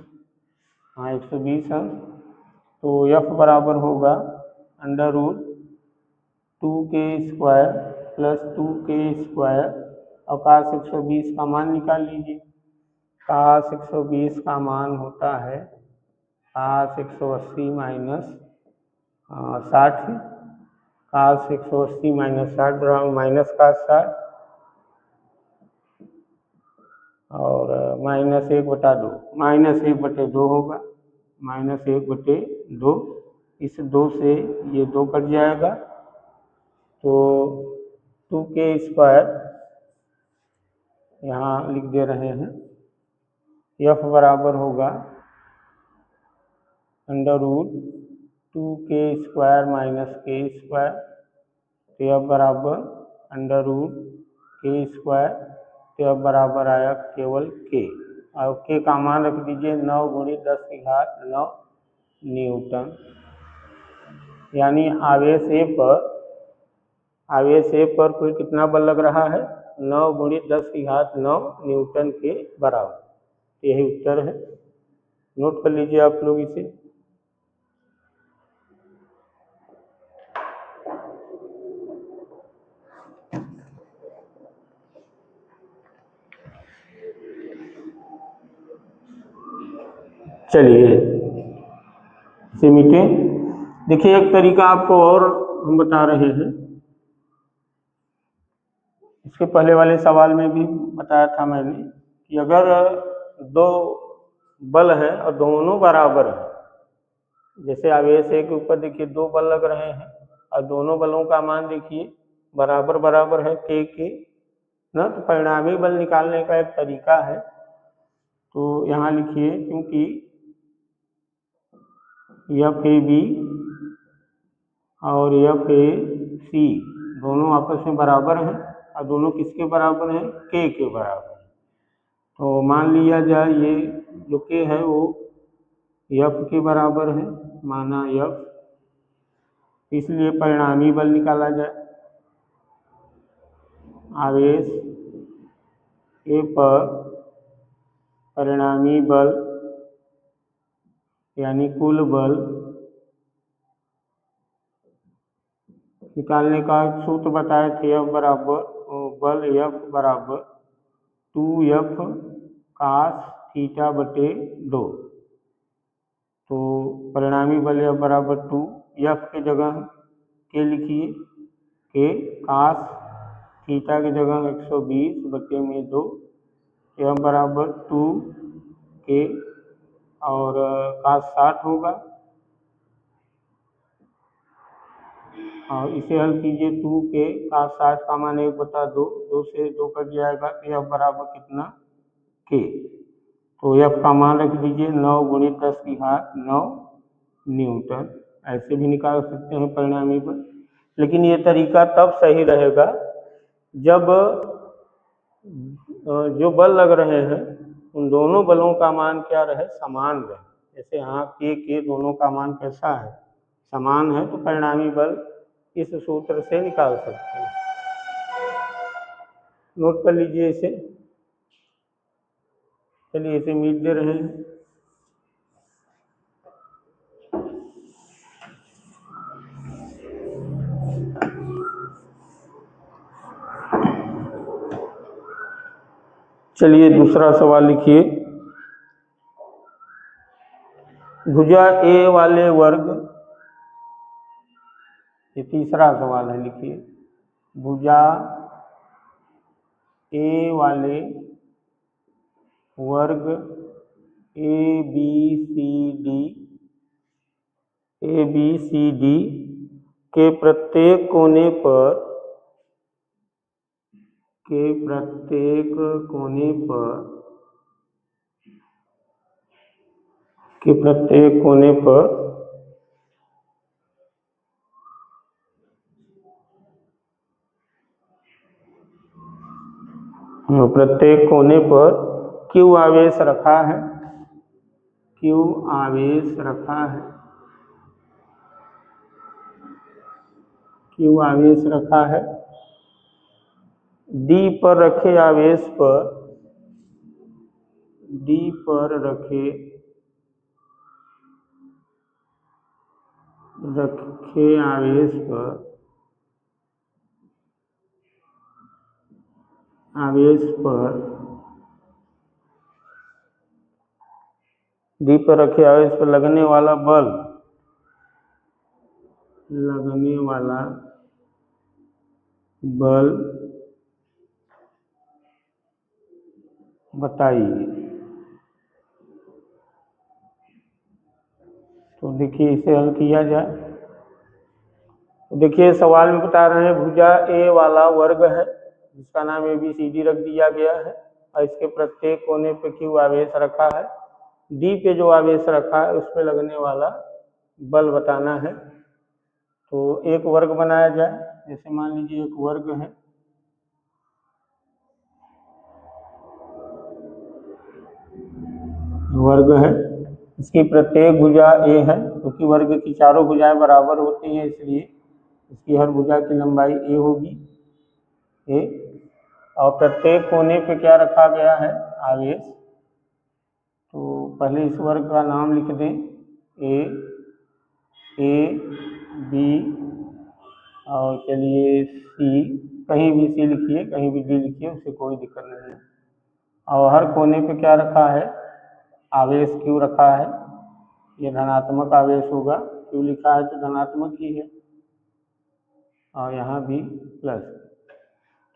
Speaker 1: 120 अंश तो F बराबर होगा under root 2K square plus 2K square और cos 120 का मान निकाल लीजिए। cos 120 का मान होता है cos 180 माइनस 60, cos 180 माइनस 60 बराबर माइनस cos 60 और माइनस 1/2 -1/2 होगा। -1/2 इस 2 से ये 2 कट जाएगा तो 2K स्क्वायर यहाँ लिख दे रहे हैं। F बराबर होगा under root 2K square minus K square तो F बराबर अंडर रूट K स्क्वायर तो F बराबर आया केवल K और K का मान रख दीजिए 9 × 10⁹ न्यूटन। यानी आवेश A पर कुल कितना बल लग रहा है? 9 × 10⁹ न्यूटन के बराबर। यही उत्तर है। नोट कर लीजिए आप लोग इसे। चलिए इसे मिटे। देखिए एक तरीका आपको और हम बता रहे हैं। इसके पहले वाले सवाल में भी बताया था मैंने कि अगर दो बल है और दोनों बराबर हैं, जैसे आवेश A के ऊपर देखिए 2 बल लग रहे हैं और दोनों बलों का मान देखिए बराबर बराबर है K के ना, तो परिणामी बल निकालने का एक तरीका है। तो यहाँ लिखिए क्योंकि FAB और FAC दोनों आपस में बराबर हैं और दोनों किसके बराबर हैं? K के बराबर। तो मान लिया जाए ये जो K है वो F के बराबर है, माना F, इसलिए परिणामी बल निकाला जाए। आवेश A पर परिणामी बल यानी कुल बल निकालने का सूत्र बताए थे। F बराबर 2F cos थीटा बटे 2। तो परिणामी बल F बराबर 2F की जगह K लिखिए, K cos थीटा की जगह 120/2 F बराबर 2K और cos 60 होगा और इसे हल कीजिए। 2k का 60 का मान 1/2, 2 से 2 कट जाएगा तो F बराबर कितना k। तो F का मान रख दीजिए 9 × 10⁻9 न्यूटन। ऐसे भी निकाल सकते हैं परिणामी बल, लेकिन ये तरीका तब सही रहेगा जब जो बल लग रहे हैं उन दोनों बलों का मान क्या रहे, समान रहे। जैसे यहाँ के दोनों का मान कैसा है, समान है, तो परिणामी बल इस सूत्र से निकाल सकते हैं। नोट कर लीजिए इसे। चलिए इसे मीट दे रहे हैं। चलिए दूसरा सवाल लिखिए। भुजा ए वाले वर्ग, ये तीसरा सवाल है, लिखिए। भुजा ए वाले वर्ग ए बी सी डी के प्रत्येक कोने पर Q आवेश रखा है। D पर रखे आवेश पर लगने वाला बल बताइए। तो देखिए इसे हल किया जाए। तो देखिए सवाल में बता रहे हैं भुजा ए वाला वर्ग है जिसका नाम ABCD रख दिया गया है और इसके प्रत्येक कोने पे Q आवेश रखा है। D पे जो आवेश रखा है उस पे लगने वाला बल बताना है। तो एक वर्ग बनाया जाए। जैसे मान लीजिए एक वर्ग है, इसकी प्रत्येक भुजा A है, क्योंकि वर्ग की चारों भुजाएं बराबर होती हैं इसलिए इसकी हर भुजा की लंबाई A होगी। और प्रत्येक कोने पे क्या रखा गया है, आवेश। तो पहले इस वर्ग का नाम लिख दें A B और चलिए C, कहीं भी C लिखिए, कहीं भी D लिखिए, उससे कोई दिक्कत नहीं है। और हर कोने पे क्या रखा है, आवेश Q रखा है। ये धनात्मक आवेश होगा, Q लिखा है तो धनात्मक ही है, और यहाँ भी प्लस।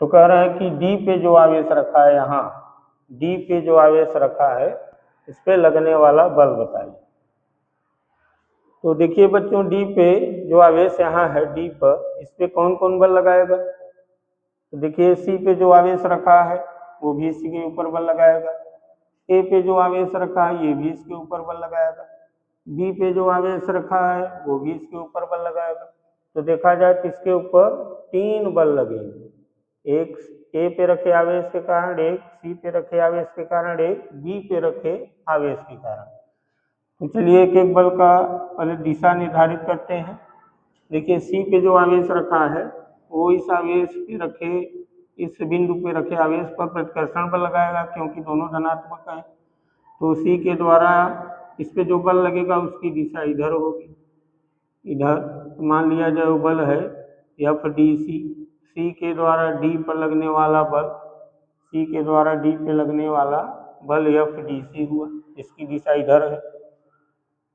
Speaker 1: तो कह रहे हैं कि D पे जो आवेश रखा है, यहाँ D पे जो आवेश रखा है इस पे लगने वाला बल बताइए। तो देखिए बच्चों D पे जो आवेश यहाँ है D पर, इस पे कौन कौन बल लगाएगा। तो देखिए C पे जो आवेश रखा है वो भी इसी के ऊपर बल लगाएगा। A पे जो आवेश रखा है ये भी इसके ऊपर बल लगाएगा। B पे जो आवेश रखा है वो भी इसके ऊपर बल लगाएगा। तो देखा जाए तो इसके ऊपर 3 बल लगेंगे। एक A पे रखे आवेश के कारण, एक C पे रखे आवेश के कारण, एक B पे रखे आवेश के कारण। तो चलिए एक एक बल का पहले दिशा निर्धारित करते हैं। देखिए C पे जो आवेश रखा है वो इस आवेश पे रखे, इस बिंदु पे रखे आवेश पर प्रतिकर्षण बल लगाएगा, क्योंकि दोनों धनात्मक हैं। तो C के द्वारा इस पे जो बल लगेगा उसकी दिशा इधर होगी, इधर। तो मान लिया जाए वो बल है FDC। C के द्वारा D पर लगने वाला बल, C के द्वारा D पे लगने वाला बल FDC हुआ, इसकी दिशा इधर है।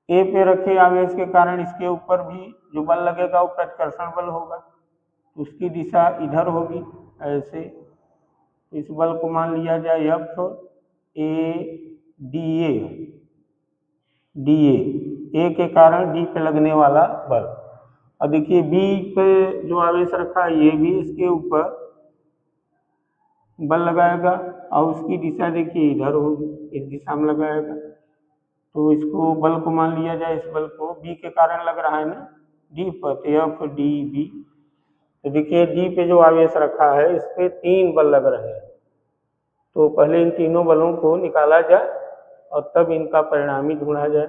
Speaker 1: A पे रखे आवेश के कारण इसके ऊपर भी जो बल लगेगा वो प्रतिकर्षण बल होगा, उसकी दिशा इधर होगी, ऐसे। इस बल को मान लिया जाए FADA। A के कारण D पे लगने वाला बल। और देखिए बी पे जो आवेश रखा है ये भी इसके ऊपर बल लगाएगा और उसकी दिशा देखिए इधर होगी, इस दिशा में लगाएगा। तो इसको बल को मान लिया जाए, इस बल को बी के कारण लग रहा है ना डी पर, एफ डी बी। तो देखिए डी पे जो आवेश रखा है इस पे 3 बल लग रहे हैं। तो पहले इन तीनों बलों को निकाला जाए और तब इनका परिणामी ढूंढा जाए।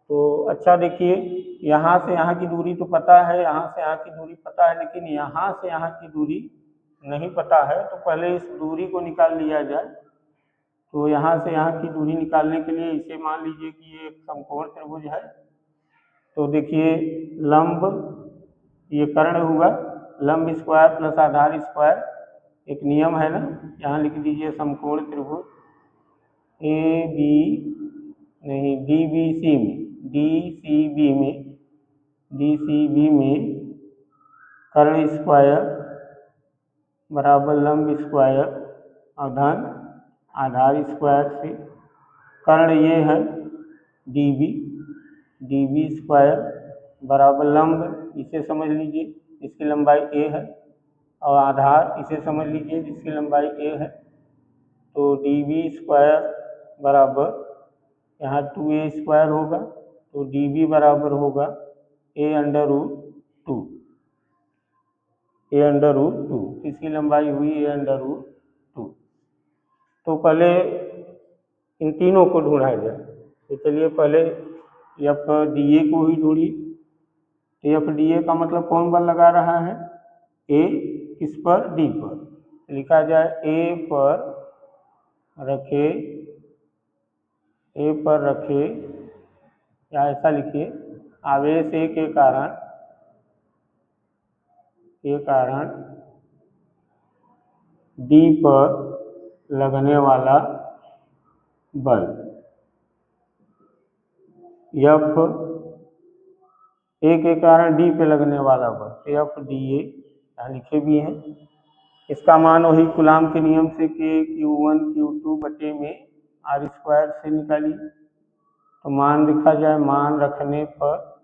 Speaker 1: तो अच्छा देखिए, यहाँ से यहाँ की दूरी तो पता है, यहाँ से यहाँ की दूरी पता है, लेकिन यहाँ से यहाँ की दूरी नहीं पता है। तो पहले इस दूरी को निकाल लिया जाए। तो यहाँ से यहाँ की दूरी निकालने के लिए इसे मान लीजिए कि ये एक समकोण त्रिभुज है। तो देखिए लंब ये कर्ण हुआ, लंब स्क्वायर प्लस आधार स्क्वायर, एक नियम है ना, यहाँ लिख दीजिए समकोण त्रिभुज ए बी नहीं डी बी सी में, डी सी बी में कर्ण स्क्वायर बराबर लंब स्क्वायर और धन आधार स्क्वायर से कर्ण ये है डी बी स्क्वायर बराबर लंब इसे समझ लीजिए इसकी लंबाई ए है, और आधार इसे समझ लीजिए जिसकी लंबाई ए है। तो डी बी स्क्वायर बराबर यहाँ 2a स्क्वायर होगा। तो डी बी बराबर होगा a अंडर रूट 2, इसकी लंबाई हुई a अंडर रूट 2। तो पहले इन तीनों को ढूंढा जाए। तो चलिए पहले एफ डी ए को ही ढूंढिए। तो एफ डी ए का मतलब कौन बल लगा रहा है, ए किस पर, डी पर। लिखा जाए ए पर रखे या ऐसा लिखिए आवेश ए के कारण डी पर लगने वाला बल एफ ए के कारण डी पे लगने वाला बल एफ डी ए यहाँ लिखे भी हैं। इसका मान वही कूलाम के नियम से के Q1 Q2 बटे में आर स्क्वायर से निकालिए। तो मान लिखा जाए, मान रखने पर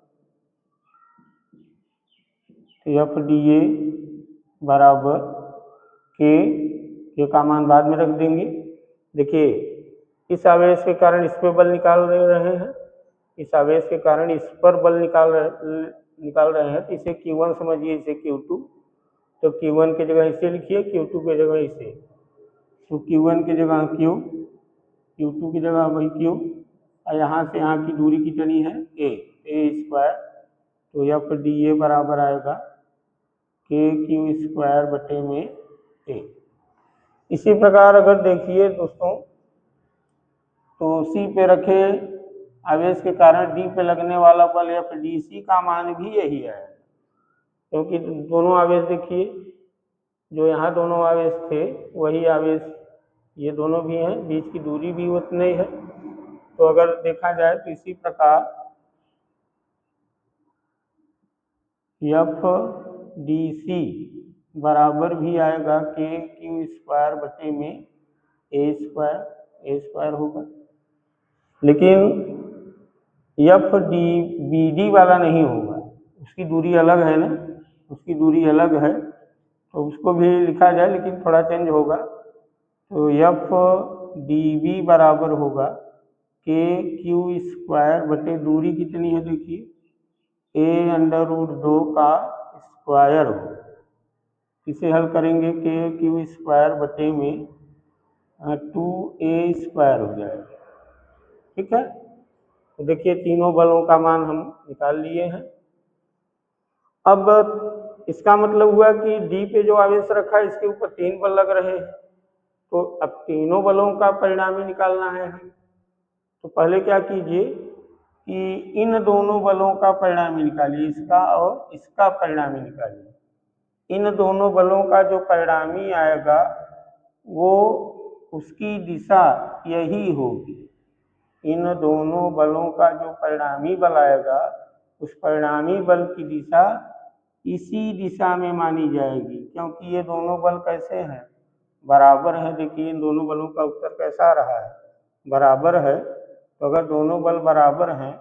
Speaker 1: एफ डी ए बराबर के का मान बाद में रख देंगे। देखिए इस आवेश के कारण इस पे बल निकाल रहे हैं, इस आवेश के कारण इस पर बल निकाल रहे हैं। तो इसे Q1 समझिए, इसे Q2। तो Q1 की जगह इसे लिखिए, Q2 की जगह इसे। तो Q1 की जगह Q, Q2 की जगह वही Q, और यहाँ से यहाँ की दूरी कितनी है a स्क्वायर। तो एफ डी ए बराबर आएगा के क्यू स्क्वायर बटे में a। इसी प्रकार अगर देखिए दोस्तों, तो सी पे रखे आवेश के कारण डी पे लगने वाला बल एफ डी सी का मान भी यही है, क्योंकि दोनों आवेश देखिए, जो यहाँ दोनों आवेश थे वही आवेश ये दोनों भी हैं, बीच की दूरी भी उतनी है। तो अगर देखा जाए तो इसी प्रकार एफ डी सी बराबर भी आएगा के क्यू स्क्वायर बटे में ए स्क्वायर होगा। लेकिन एफ डी बी डी वाला नहीं होगा, उसकी दूरी अलग है ना, उसकी दूरी अलग है। तो उसको भी लिखा जाए लेकिन थोड़ा चेंज होगा। तो एफ डी बी बराबर होगा के क्यू स्क्वायर बटे दूरी कितनी है देखिए ए अंडर रूट 2 का स्क्वायर हो। इसे हल करेंगे के क्यू स्क्वायर बटे में 2a स्क्वायर हो जाएगा। ठीक है, तो देखिए तीनों बलों का मान हम निकाल लिए हैं। अब इसका मतलब हुआ कि डी पे जो आवेश रखा है इसके ऊपर 3 बल लग रहे हैं। तो अब तीनों बलों का परिणामी निकालना है हमें। तो पहले क्या कीजिए कि इन दोनों बलों का परिणामी निकालिए, इसका और इसका परिणामी निकालिए। इन दोनों बलों का जो परिणामी आएगा वो उसकी दिशा यही होगी। इन दोनों बलों का जो परिणामी बल आएगा उस परिणामी बल की दिशा इसी दिशा में मानी जाएगी, क्योंकि ये दोनों बल कैसे हैं, बराबर है। देखिए इन दोनों बलों का उत्तर कैसा रहा है, बराबर है। तो अगर दोनों बल बराबर हैं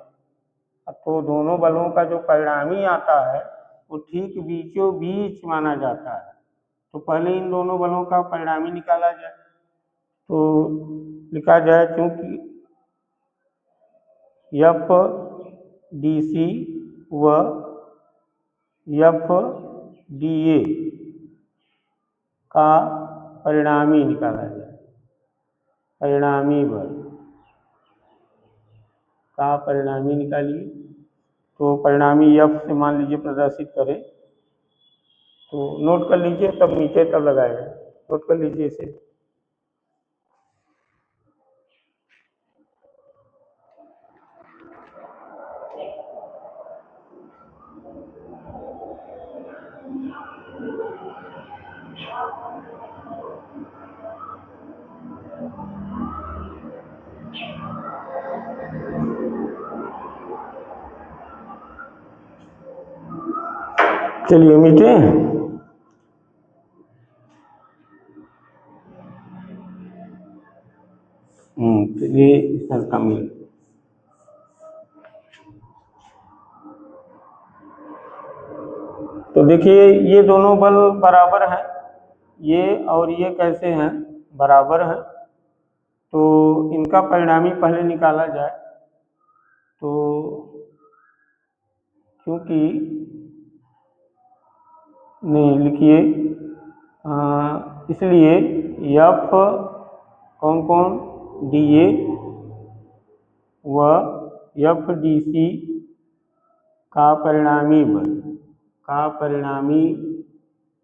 Speaker 1: तो दोनों बलों का जो परिणामी आता है वो ठीक बीचों बीच माना जाता है। तो पहले इन दोनों बलों का परिणामी निकाला जाए। तो लिखा जाए चूंकि एफ डी सी व एफ डी ए का परिणामी निकाला जाए। परिणामी बल का परिणामी निकालिए। तो परिणामी एफ से मान लीजिए प्रदर्शित करें, तो नोट कर लीजिए, तब नीचे तब लगाएंगे। नोट कर लीजिए इसे। चलिए मीटे। चलिए इसका कम है। तो देखिए ये दोनों बल बराबर हैं, ये और ये कैसे हैं, बराबर हैं। तो इनका परिणामी पहले निकाला जाए। तो क्योंकि नहीं लिखिए, इसलिए एफ कौन कौन डी ए व एफ डी सी का परिणामी बल का परिणामी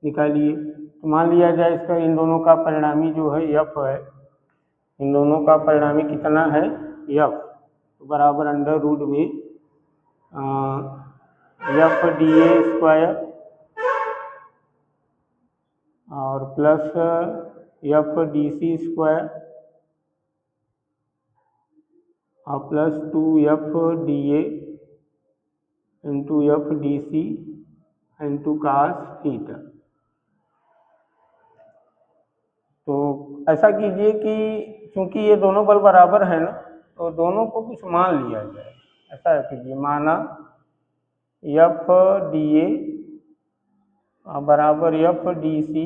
Speaker 1: निकालिए। तो मान लिया जाए इसका इन दोनों का परिणामी जो है एफ है, इन दोनों का परिणामी कितना है एफ, तो बराबर अंडर रूट में एफ डी ए स्क्वायर और plus F D C square और plus 2 F D A into F D C into cos theta. तो ऐसा कीजिए कि चूंकि ये दोनों बल बराबर है ना, तो दोनों को कुछ मान लिया जाए। ऐसा कीजिए, माना एफ डी ए बराबर एफ डी सी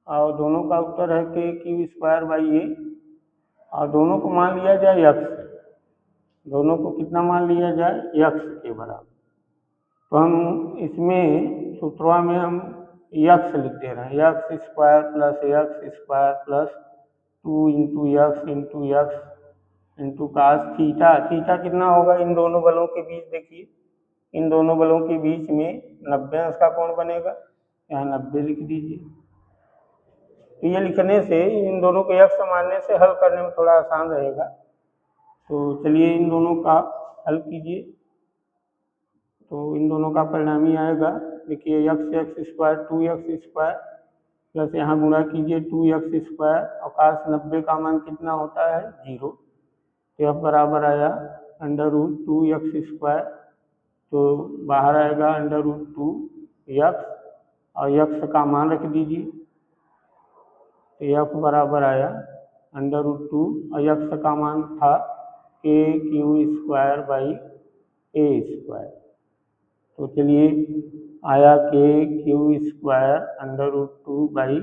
Speaker 1: और दोनों का उत्तर है के क्यू स्क्वायर बाई ए, और दोनों को मान लिया जाए एक्स। दोनों को कितना मान लिया जाए, एक्स के बराबर। तो हम इसमें सूत्रों में हम एक्स लिख दे रहे हैं, X square plus X square plus 2 into X into cos theta. Theta कितना होगा इन दोनों बलों के बीच, देखिए इन दोनों बलों के बीच में 90 अंश का कोण बनेगा, यहाँ 90 लिख दीजिए। तो ये लिखने से इन दोनों को एक्स मानने से हल करने में थोड़ा आसान रहेगा। तो चलिए इन दोनों का हल कीजिए। तो इन दोनों का परिणामी आएगा, देखिए x square 2x square plus यहाँ गुणा कीजिए 2x स्क्वायर और काश 90 का मान कितना होता है 0। तो अब बराबर आया अंडर रूट 2x स्क्वायर, तो बाहर आएगा अंडर रूट 2x और x का मान रख दीजिए। तो f बराबर आया अंडर रूट 2 और x का मान था K Q square by A square. तो चलिए आया K Q square under root 2 by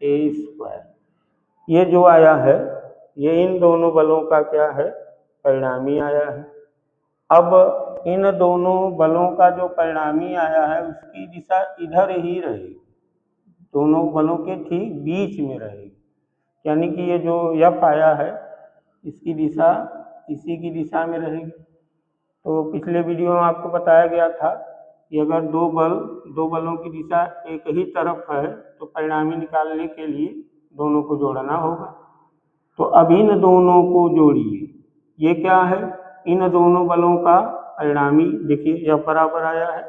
Speaker 1: A square. ये जो आया है ये इन दोनों बलों का क्या है, परिणामी आया है। अब इन दोनों बलों का जो परिणामी आया है उसकी दिशा इधर ही रहेगी, दोनों बलों के ठीक बीच में रहेगी। यानी कि ये जो एफ आया है इसकी दिशा इसी की दिशा में रहेगी। तो पिछले वीडियो में आपको बताया गया था कि अगर दो बलों की दिशा एक ही तरफ है तो परिणामी निकालने के लिए दोनों को जोड़ना होगा। तो अब इन दोनों को जोड़िए, ये क्या है, इन दोनों बलों का परिणामी देखिए यह बराबर आया है,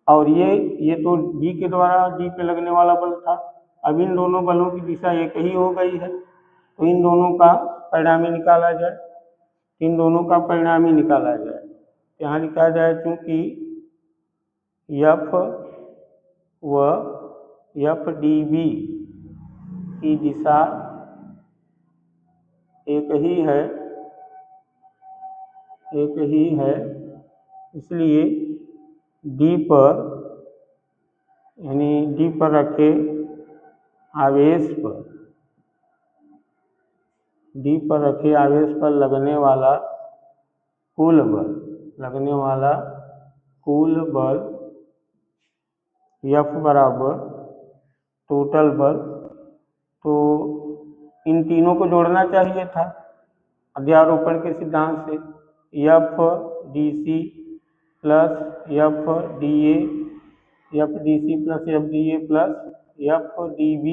Speaker 1: और ये तो जी के द्वारा जी पे लगने वाला बल था। अब इन दोनों बलों की दिशा एक ही हो गई है, तो इन दोनों का परिणामी निकाला जाए। इन दोनों का परिणामी निकाला जाए, यहाँ लिखा जाए चूंकि एफ व एफ डी बी की दिशा एक ही है इसलिए डी पर यानी डी पर रखे आवेश पर डी पर रखे आवेश पर लगने वाला कुल बल F बराबर टोटल बल। तो इन तीनों को जोड़ना चाहिए था अध्यारोपण के सिद्धांत से। F DC plus F DA, F DC plus F DA plus F DB।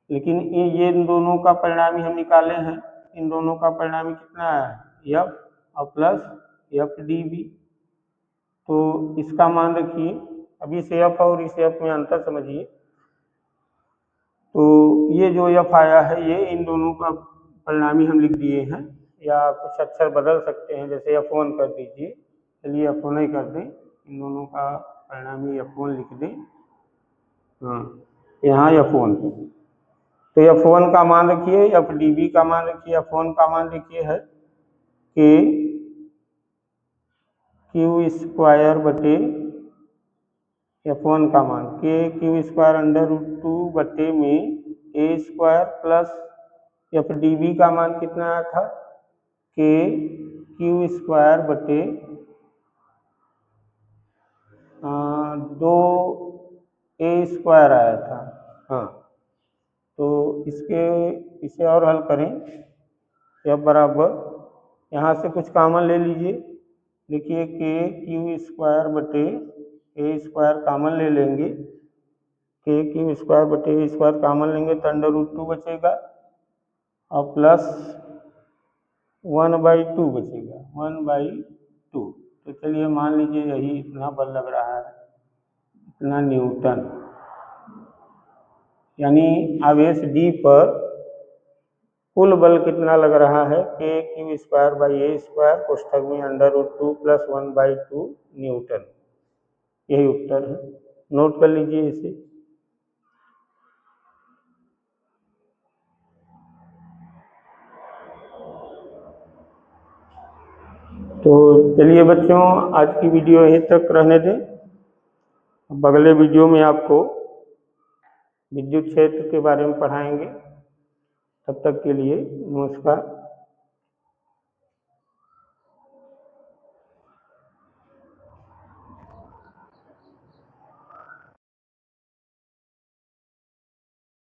Speaker 1: लेकिन ये इन दोनों का परिणामी हम निकाले हैं, इन दोनों का परिणामी कितना है F और प्लस F DB। तो इसका मान रखिए, अब इस F और इस F में अंतर समझिए। तो ये जो F आया है ये इन दोनों का परिणामी हम लिख दिए हैं, या कुछ अक्षर बदल सकते हैं, जैसे F1 कर दीजिए। चलिए F1 ही कर दें, इन दोनों का परिणामी F1 लिख दें। हाँ, यहाँ F1। तो F1 का मान रखिए, FDB का मान रखिए। F1 का मान लिखिए है कि क्यू स्क्वायर बटे F1 का मान के क्यू स्क्वायर √2 बटे में ए स्क्वायर प्लस FDB का मान कितना आया था के क्यू स्क्वायर बटे 2a स्क्वायर आया था। हाँ, तो इसे और हल करें। F बराबर यहाँ से कुछ कॉमन ले लीजिए, देखिए के क्यू स्क्वायर बटे ए स्क्वायर कॉमन ले लेंगे, के क्यू स्क्वायर बटे ए स्क्वायर कॉमन लेंगे तो √2 बचेगा और प्लस 1/2 बचेगा, 1/2। तो चलिए मान लीजिए यही इतना बल लग रहा है, इतना न्यूटन। यानी आवेश डी पर कुल बल कितना लग रहा है के Q square by A square कोष्ठक में √2 प्लस 1/2 न्यूटन। यही उत्तर है, नोट कर लीजिए इसे। तो चलिए बच्चों, आज की वीडियो यहीं तक रहने दें। अब अगले वीडियो में आपको विद्युत क्षेत्र के बारे में पढ़ाएंगे। तब तक के लिए नमस्कार।